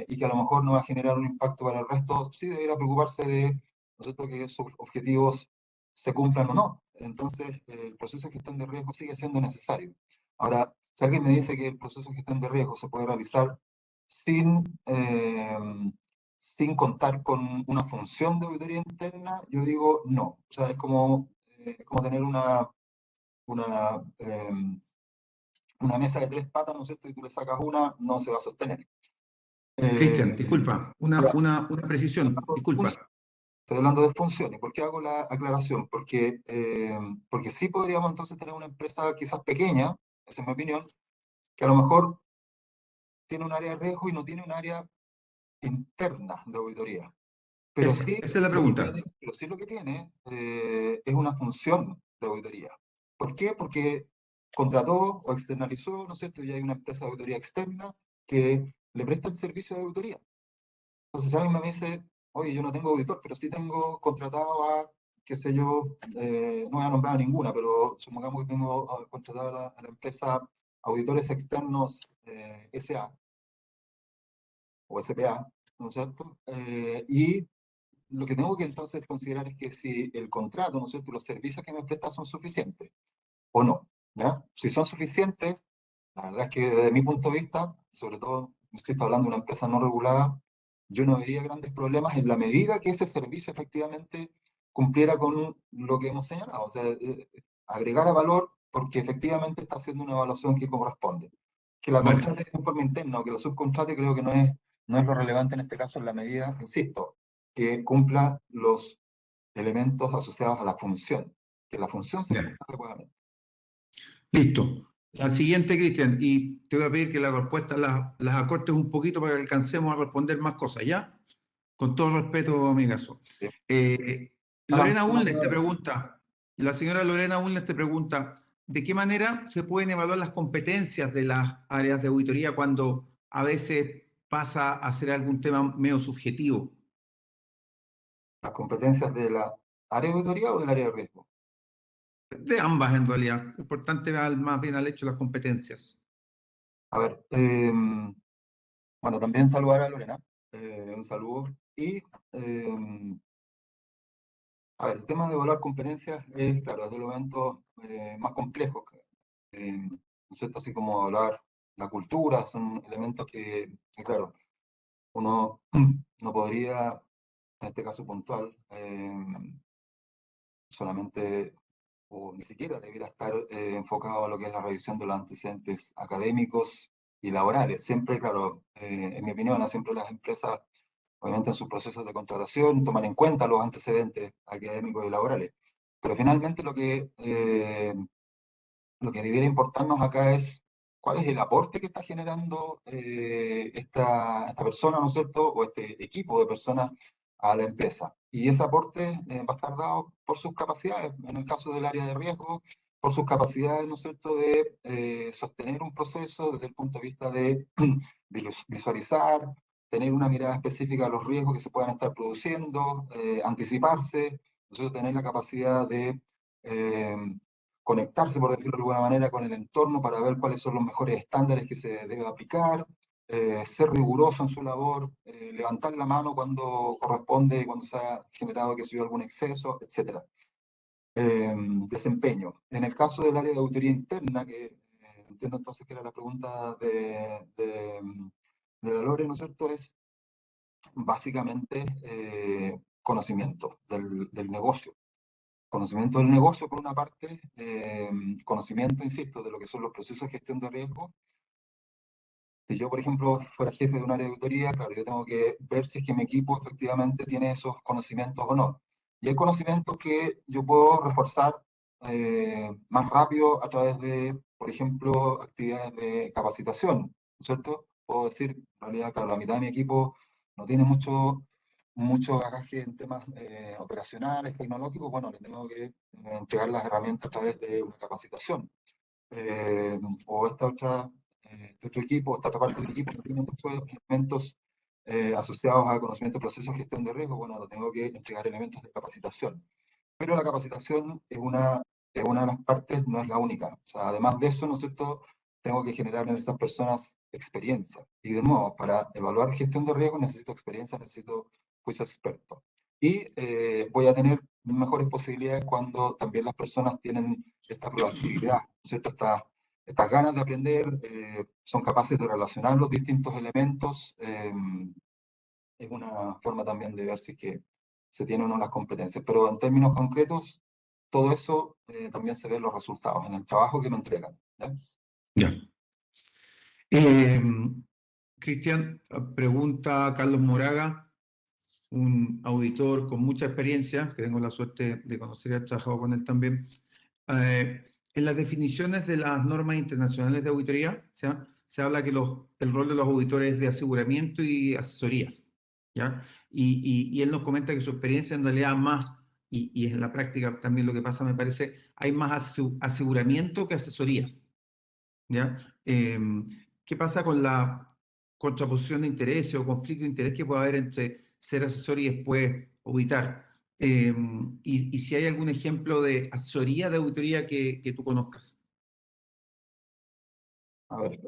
y que a lo mejor no va a generar un impacto para el resto, sí debería preocuparse de, ¿no es cierto?, que sus objetivos se cumplan o no. Entonces, el proceso de gestión de riesgo sigue siendo necesario. Ahora, si alguien me dice que el proceso de gestión de riesgo se puede realizar sin, sin contar con una función de auditoría interna, yo digo no. O sea, es como tener una, eh, una mesa de 3 patas, ¿no es cierto? Y tú le sacas una, no se va a sostener. Cristian, Eh, disculpa, ahora, una precisión, disculpa. estoy hablando de funciones. ¿Por qué hago la aclaración? Porque sí podríamos entonces tener una empresa quizás pequeña, esa es mi opinión, que a lo mejor tiene un área de riesgo y no tiene un área interna de auditoría. Pero Esa sí es la lo que pregunta. tiene es una función de auditoría. ¿Por qué? Porque contrató o externalizó, ¿no es cierto? Y hay una empresa de auditoría externa que le presta el servicio de auditoría. Entonces, si alguien me dice, oye, yo no tengo auditor, pero sí tengo contratado a, qué sé yo, no voy a nombrar a ninguna, pero supongamos que tengo contratado a la empresa Auditores Externos SA o SPA, ¿no es cierto? Y lo que tengo que entonces considerar es que si el contrato, ¿no es cierto?, los servicios que me presta son suficientes o no, ¿ya? Si son suficientes, la verdad es que desde mi punto de vista, sobre todo, me estoy hablando de una empresa no regulada, yo no vería grandes problemas en la medida que ese servicio efectivamente cumpliera con lo que hemos señalado, o sea, agregara valor porque efectivamente está haciendo una evaluación que corresponde. Que la Vale. contrate de forma interna o que la subcontrate creo que no es lo relevante en este caso en la medida, insisto, que cumpla los elementos asociados a la función, que la función se Bien. cumpla adecuadamente. Listo. La siguiente, Cristian, y te voy a pedir que la respuesta las acortes un poquito para que alcancemos a responder más cosas, ¿ya? Con todo respeto, amigazo. Sí. Lorena No, Ulnes te pregunta, la señora Lorena Ulnes te pregunta, ¿de qué manera se pueden evaluar las competencias de las áreas de auditoría cuando a veces pasa a ser algún tema medio subjetivo? las competencias de la área de auditoría o del área de riesgo. De ambas, en realidad. Lo importante va más bien al hecho de las competencias. A ver, bueno, también saludar a Lorena, un saludo. Y, a ver, el tema de evaluar competencias es, claro, es de los elementos más complejos, ¿no es cierto? Así como evaluar la cultura, son elementos que, claro, uno no podría, en este caso puntual, solamente o ni siquiera debiera estar enfocado a lo que es la revisión de los antecedentes académicos y laborales. Siempre, claro, en mi opinión, siempre las empresas, obviamente en sus procesos de contratación, toman en cuenta los antecedentes académicos y laborales. Pero finalmente lo que debiera importarnos acá es cuál es el aporte que está generando esta persona, ¿no es cierto?, o este equipo de personas a la empresa. Y ese aporte va a estar dado por sus capacidades, en el caso del área de riesgo, por sus capacidades, ¿no es cierto?, de sostener un proceso desde el punto de vista de visualizar, tener una mirada específica a los riesgos que se puedan estar produciendo, anticiparse, ¿no es cierto?, tener la capacidad de eh, conectarse, por decirlo de alguna manera, con el entorno para ver cuáles son los mejores estándares que se debe aplicar, ser riguroso en su labor, levantar la mano cuando corresponde, cuando se ha generado que se dio algún exceso, etc. Desempeño. En el caso del área de auditoría interna, que entiendo entonces que era la pregunta de la Lore, ¿no es cierto?, es básicamente conocimiento del negocio. Conocimiento del negocio, por una parte, conocimiento, insisto, de lo que son los procesos de gestión de riesgo. Si yo, por ejemplo, fuera jefe de un área de auditoría, claro, yo tengo que ver si es que mi equipo efectivamente tiene esos conocimientos o no. Y hay conocimientos que yo puedo reforzar más rápido a través de, por ejemplo, actividades de capacitación, ¿no es cierto? Puedo decir, en realidad, claro, la mitad de mi equipo no tiene mucho bagaje en temas operacionales, tecnológicos. Bueno, le tengo que entregar las herramientas a través de una capacitación. O este otro equipo, esta otra parte del equipo que tiene muchos elementos asociados a conocimiento de procesos de gestión de riesgo, bueno, lo tengo que entregar elementos de capacitación. Pero la capacitación es una de las partes, no es la única. O sea, además de eso, ¿no es cierto?, tengo que generar en esas personas experiencia. Y de nuevo, para evaluar gestión de riesgo necesito experiencia, necesito juicio experto. Y voy a tener mejores posibilidades cuando también las personas tienen esta proactividad, ¿no es cierto?, estas ganas de aprender, son capaces de relacionar los distintos elementos. Es una forma también de ver si es que se tienen o no las competencias. Pero en términos concretos, todo eso también se ve en los resultados, en el trabajo que me entregan, ¿ya? Ya. Cristian, pregunta Carlos Moraga, un auditor con mucha experiencia, que tengo la suerte de conocer y haber trabajado con él también. En las definiciones de las normas internacionales de auditoría, se habla que el rol de los auditores es de aseguramiento y asesorías, ¿ya? Y él nos comenta que su experiencia en realidad más, y en la práctica también lo que pasa, me parece, hay más aseguramiento que asesorías, ¿ya? ¿Qué pasa con la contraposición de intereses o conflicto de interés que puede haber entre ser asesor y después auditar? Y si hay algún ejemplo de asesoría de auditoría que tú conozcas. A ver,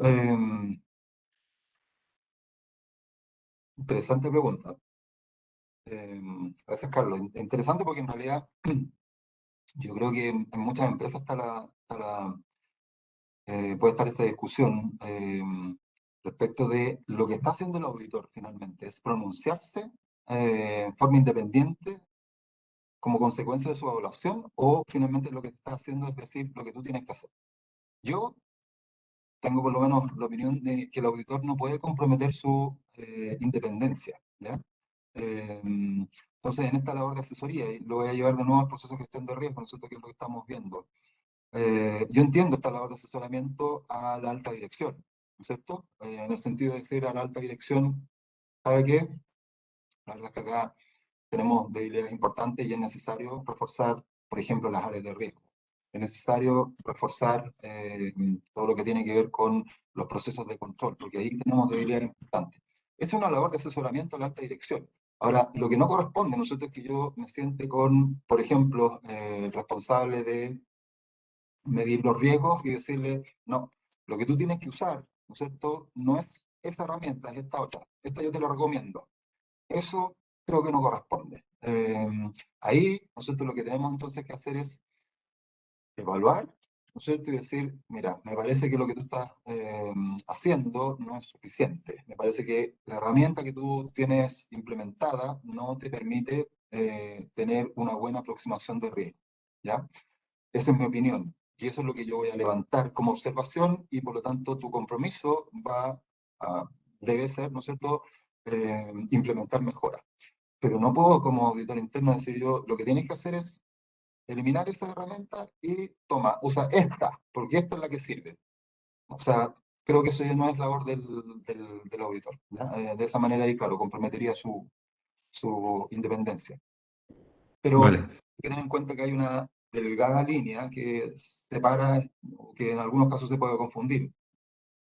interesante pregunta. Gracias, Carlos. Interesante porque en realidad yo creo que en muchas empresas puede estar esta discusión. respecto de lo que está haciendo el auditor finalmente, es pronunciarse en forma independiente como consecuencia de su evaluación, o finalmente lo que está haciendo es decir lo que tú tienes que hacer. Yo tengo por lo menos la opinión de que el auditor no puede comprometer su independencia, ¿ya? Entonces, en esta labor de asesoría, y lo voy a llevar de nuevo al proceso de gestión de riesgo, ¿no es cierto?, que es lo que estamos viendo. Yo entiendo esta labor de asesoramiento a la alta dirección, ¿no es cierto? En el sentido de decir a la alta dirección, ¿sabe qué? La verdad es que acá tenemos debilidades importantes y es necesario reforzar, por ejemplo, las áreas de riesgo. Es necesario reforzar todo lo que tiene que ver con los procesos de control, porque ahí tenemos debilidades importantes. Es una labor de asesoramiento a la alta dirección. Ahora, lo que no corresponde, ¿no es cierto?, es que yo me siente con, por ejemplo, el responsable de medir los riesgos y decirle, no, lo que tú tienes que usar, ¿no es cierto?, no es esa herramienta, es esta otra. Esta yo te la recomiendo. Eso creo que no corresponde. Ahí, ¿no es cierto?, lo que tenemos entonces que hacer es evaluar, ¿no es cierto?, y decir, mira, me parece que lo que tú estás haciendo no es suficiente. Me parece que la herramienta que tú tienes implementada no te permite tener una buena aproximación de riesgo, ¿ya? Esa es mi opinión. Y eso es lo que yo voy a levantar como observación y por lo tanto tu compromiso debe ser, ¿no es cierto?, implementar mejoras. Pero no puedo como auditor interno decir yo, lo que tienes que hacer es eliminar esa herramienta y toma, usa esta, porque esta es la que sirve. O sea, creo que eso ya no es labor del auditor, ¿ya? De esa manera ahí, claro, comprometería su independencia. Pero Vale. hay que tener en cuenta que hay una delgada línea que separa, que en algunos casos se puede confundir.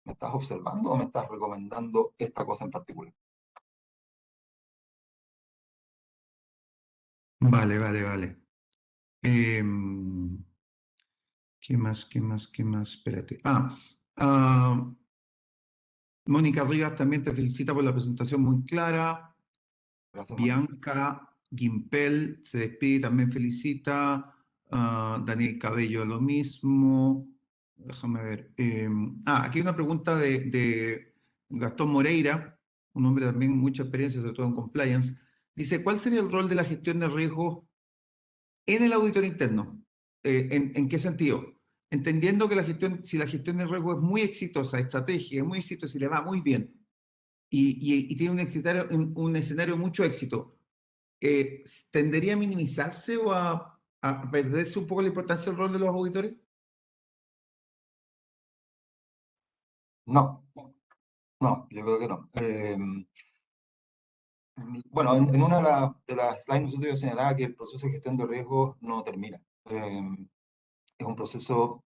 ¿Me estás observando o me estás recomendando esta cosa en particular? Vale, vale, vale. Em, ¿Qué más? ¿Qué más? ¿Qué más? Espérate. Mónica Rivas también te felicita por la presentación muy clara. Gracias, Mónica. Bianca Gimpel se despide, también felicita. Daniel Cabello lo mismo. Déjame ver. Aquí hay una pregunta de Gastón Moreira, un hombre también con mucha experiencia, sobre todo en compliance. Dice, ¿cuál sería el rol de la gestión de riesgos en el auditor interno? ¿En qué sentido? Entendiendo que si la gestión de riesgo es muy exitosa, estratégica, es muy exitosa y le va muy bien, y tiene un escenario de mucho éxito, ¿tendería a minimizarse o a perderse un poco la importancia del rol de los auditores? No, no, yo creo que no. Bueno, en una de las slides nosotros yo señalaba que el proceso de gestión de riesgos no termina. Es un proceso,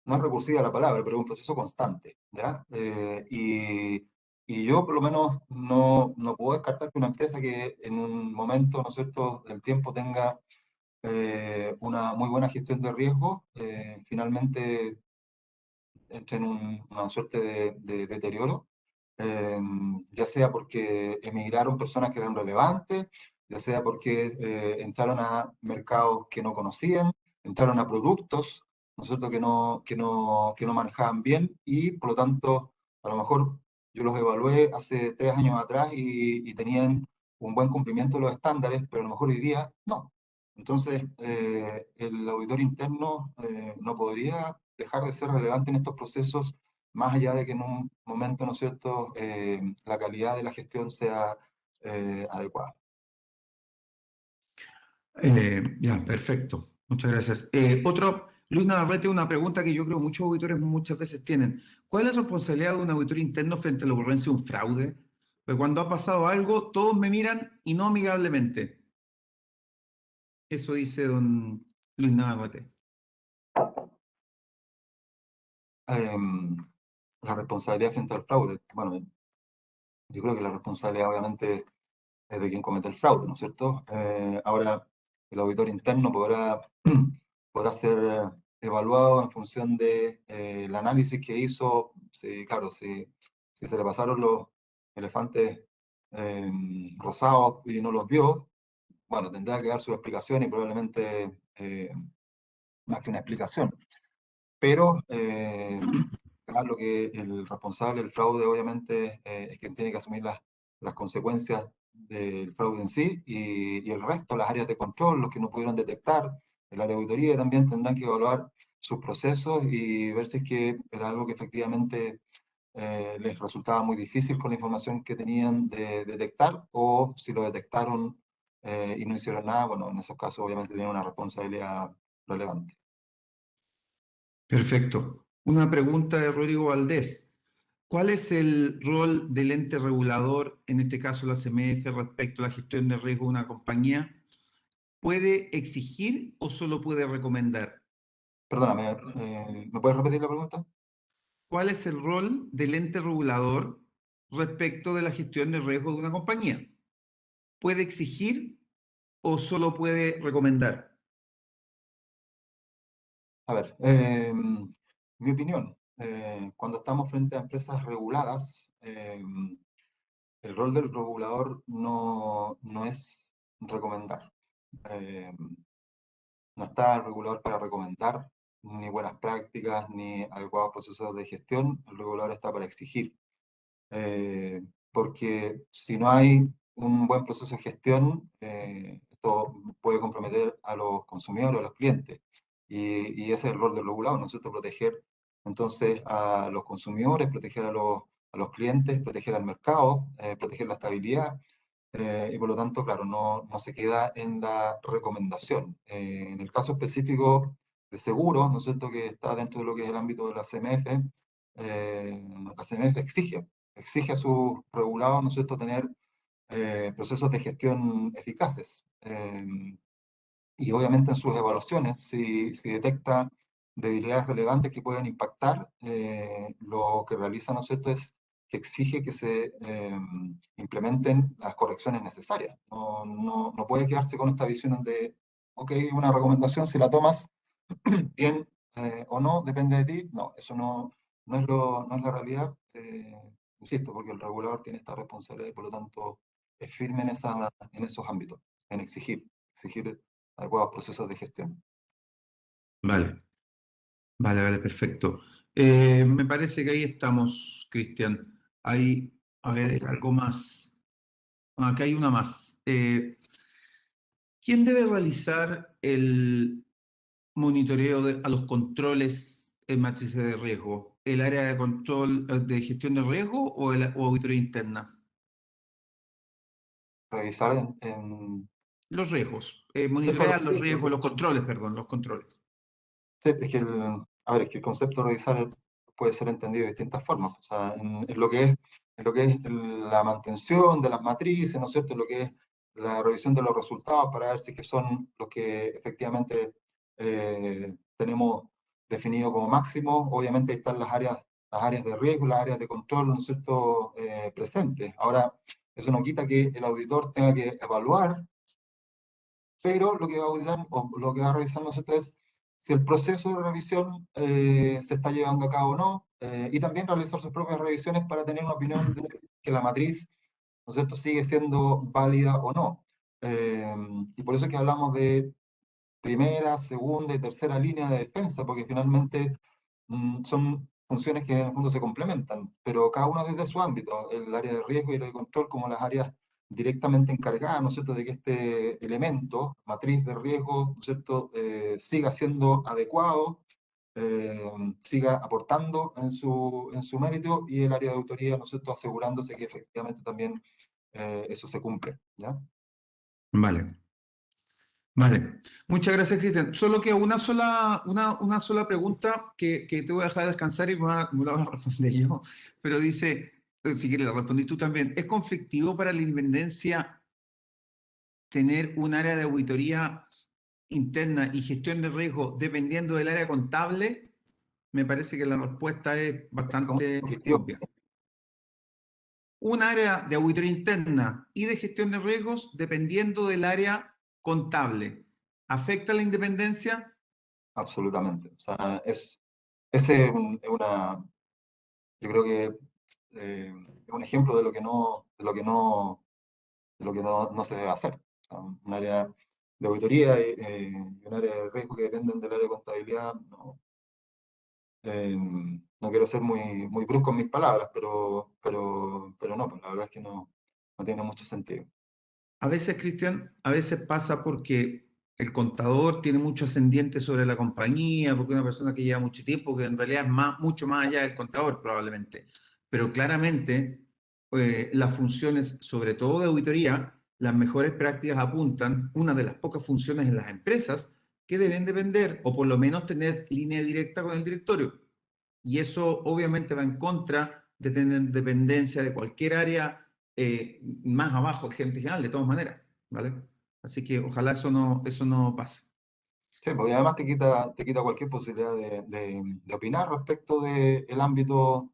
no es recursiva la palabra, pero es un proceso constante, ¿ya? Y yo por lo menos no puedo descartar que una empresa que en un momento, ¿no es cierto?, del tiempo tenga una muy buena gestión de riesgos, finalmente entre en una suerte de deterioro, ya sea porque emigraron personas que eran relevantes, ya sea porque entraron a mercados que no conocían, entraron a productos, ¿no es cierto?, que no manejaban bien y por lo tanto, a lo mejor yo los evalué hace 3 años atrás y tenían un buen cumplimiento de los estándares, pero a lo mejor hoy día no. Entonces, el auditor interno no podría dejar de ser relevante en estos procesos, más allá de que en un momento, ¿no es cierto?, la calidad de la gestión sea adecuada. Ya, perfecto. Muchas gracias. Luis Navarrete, una pregunta que yo creo muchos auditores muchas veces tienen. ¿Cuál es la responsabilidad de un auditor interno frente a la ocurrencia de un fraude? Pues cuando ha pasado algo, todos me miran y no amigablemente. Eso dice don Luis Navarrete. La responsabilidad frente al fraude. Bueno, yo creo que la responsabilidad obviamente es de quien comete el fraude, ¿no es cierto? Ahora, el auditor interno podrá ser evaluado en función de el análisis que hizo. Claro, si se le pasaron los elefantes rosados y no los vio, bueno, tendrá que dar su explicación y probablemente más que una explicación. Pero acá lo que el responsable del fraude obviamente es quien tiene que asumir las consecuencias del fraude en sí y el resto, las áreas de control, los que no pudieron detectar, el área de auditoría también tendrán que evaluar sus procesos y ver si es que era algo que efectivamente les resultaba muy difícil con la información que tenían de detectar o si lo detectaron y no hicieron nada, bueno, en esos casos obviamente tienen una responsabilidad relevante. Perfecto. Una pregunta de Rodrigo Valdés. ¿Cuál es el rol del ente regulador, en este caso la CMF, respecto a la gestión de riesgo de una compañía? ¿Puede exigir o solo puede recomendar? Perdóname, ¿me puedes repetir la pregunta? ¿Cuál es el rol del ente regulador respecto de la gestión de riesgo de una compañía? ¿Puede exigir o solo puede recomendar? A ver, mi opinión, cuando estamos frente a empresas reguladas, el rol del regulador no es recomendar. Eh, no está el regulador para recomendar ni buenas prácticas ni adecuados procesos de gestión, el regulador está para exigir. Porque si no hay un buen proceso de gestión, esto puede comprometer a los consumidores, a los clientes. Y ese es el rol del regulador, ¿no es cierto? Proteger entonces a los consumidores, proteger a los clientes, proteger al mercado, proteger la estabilidad. Y por lo tanto, claro, no se queda en la recomendación. En el caso específico de seguros, ¿no es cierto?, que está dentro de lo que es el ámbito de la CMF exige a sus regulados, ¿no es cierto?, tener procesos de gestión eficaces. Y obviamente en sus evaluaciones, si detecta debilidades relevantes que pueden impactar, lo que realiza, ¿no es cierto?, es que exige que se implementen las correcciones necesarias. No puede quedarse con esta visión de, ok, una recomendación, si la tomas bien o no, depende de ti. No, eso no es la realidad. Insisto, porque el regulador tiene esta responsabilidad y por lo tanto es firme en esos ámbitos, en exigir adecuados procesos de gestión. Vale, vale, perfecto. Me parece que ahí estamos, Cristian. Ahí, a ver, algo más. Acá hay una más. ¿Quién debe realizar el monitoreo a los controles en matrices de riesgo? ¿El área de control de gestión de riesgo o auditoría interna? Revisar en Los riesgos. sí, claro, Monitorear los sí, riesgos, los controles, perdón, los controles. sí, a ver, es que el concepto de revisar puede ser entendido de distintas formas. O sea, en lo que es la mantención de las matrices, ¿no es cierto? En lo que es la revisión de los resultados para ver si es que son los que efectivamente tenemos definido como máximos. Obviamente ahí están las áreas de riesgo, las áreas de control, ¿no es cierto?, presentes. Ahora, eso no quita que el auditor tenga que evaluar, pero lo que va a auditar o lo que va a revisar, ¿no es cierto?, es si el proceso de revisión se está llevando a cabo o no, y también realizar sus propias revisiones para tener una opinión de que la matriz, ¿no es cierto?, sigue siendo válida o no. Y por eso es que hablamos de primera, segunda y tercera línea de defensa, porque finalmente son funciones que en el fondo se complementan, pero cada una desde su ámbito, el área de riesgo y el de control como las áreas directamente encargadas, ¿no es cierto?, de que este elemento, matriz de riesgo, ¿no es cierto?, siga siendo adecuado, siga aportando en su mérito, y el área de autoría, ¿no es cierto?, asegurándose que efectivamente también eso se cumple, ¿ya? Vale. Vale, muchas gracias, Cristian. Solo que una sola pregunta que te voy a dejar descansar y me la voy a responder yo, pero dice, si quieres la respondí tú también, ¿es conflictivo para la independencia tener un área de auditoría interna y gestión de riesgo dependiendo del área contable? Me parece que la respuesta es bastante Conflictivo. obvia. Un área de auditoría interna y de gestión de riesgos dependiendo del área contable. ¿Afecta la independencia? Absolutamente. O sea, ese yo creo que es un ejemplo de lo que no se debe hacer. O sea, un área de auditoría y un área de riesgo que dependen del área de contabilidad, no, No quiero ser muy brusco en mis palabras, pero no, pues la verdad es que no tiene mucho sentido. A veces, Cristian, a veces pasa porque el contador tiene mucho ascendiente sobre la compañía, porque es una persona que lleva mucho tiempo, que en realidad es mucho más allá del contador probablemente. Pero claramente las funciones, sobre todo de auditoría, las mejores prácticas apuntan una de las pocas funciones en las empresas que deben depender o por lo menos tener línea directa con el directorio. Y eso obviamente va en contra de tener dependencia de cualquier área más abajo, el gerente general, de todas maneras, ¿vale? Así que ojalá eso no pase. Sí, porque además te quita cualquier posibilidad de opinar respecto del ámbito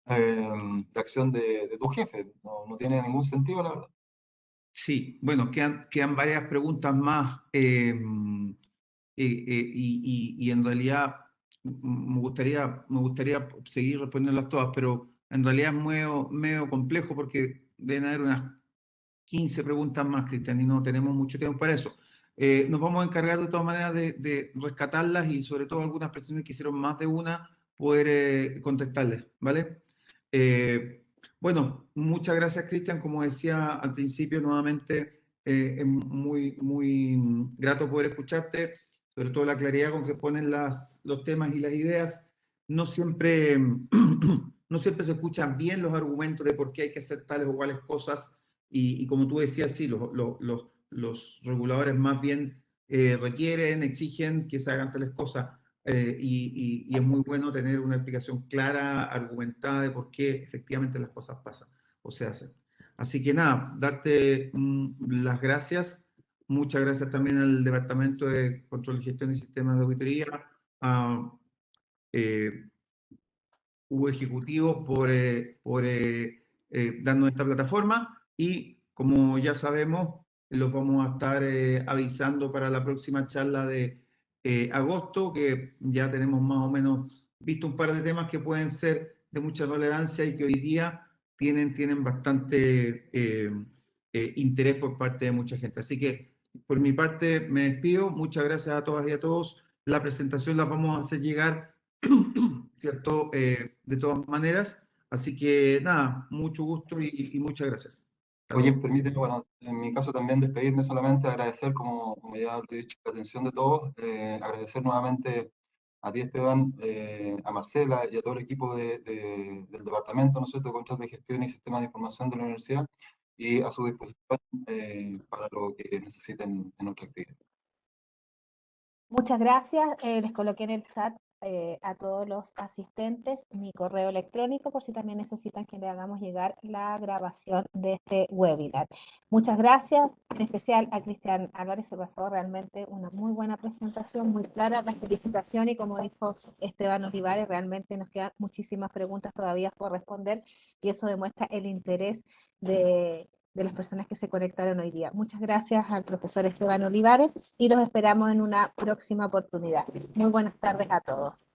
de acción de tu jefe. No tiene ningún sentido, la verdad. Sí, bueno, quedan varias preguntas más y en realidad me gustaría seguir respondiéndolas todas, pero en realidad es medio complejo porque deben haber unas 15 preguntas más, Cristian, y no tenemos mucho tiempo para eso. Nos vamos a encargar de todas maneras de rescatarlas y sobre todo algunas personas que hicieron más de una, poder contestarles, ¿vale? Bueno, muchas gracias, Cristian. Como decía al principio, nuevamente es muy grato poder escucharte, sobre todo la claridad con que ponen los temas y las ideas. No siempre, no siempre se escuchan bien los argumentos de por qué hay que hacer tales o cuales cosas y como tú decías, sí, los reguladores más bien requieren, exigen que se hagan tales cosas y es muy bueno tener una explicación clara, argumentada de por qué efectivamente las cosas pasan o se hacen. Así que nada, darte las gracias. Muchas gracias también al Departamento de Control y Gestión y Sistemas de Auditoría, a Hugo Ejecutivo por darnos esta plataforma y como ya sabemos, los vamos a estar avisando para la próxima charla de agosto, que ya tenemos más o menos visto un par de temas que pueden ser de mucha relevancia y que hoy día tienen bastante interés por parte de mucha gente. Así que por mi parte me despido. Muchas gracias a todas y a todos. La presentación la vamos a hacer llegar ¿cierto? De todas maneras. Así que nada, mucho gusto y muchas gracias. Oye, permíteme, bueno, en mi caso también despedirme solamente, agradecer, como ya te he dicho, la atención de todos, agradecer nuevamente a ti, Esteban, a Marcela y a todo el equipo del departamento, ¿no es cierto?, de Control de Gestión y Sistemas de Información de la universidad, y a su disposición para lo que necesiten en nuestra actividad. Muchas gracias. Les coloqué en el chat a todos los asistentes mi correo electrónico por si también necesitan que le hagamos llegar la grabación de este webinar. Muchas gracias, en especial a Cristian Álvarez, se pasó realmente una muy buena presentación, muy clara la felicitación y como dijo Esteban Olivares, realmente nos quedan muchísimas preguntas todavía por responder y eso demuestra el interés de las personas que se conectaron hoy día. Muchas gracias al profesor Esteban Olivares y los esperamos en una próxima oportunidad. Muy buenas tardes a todos.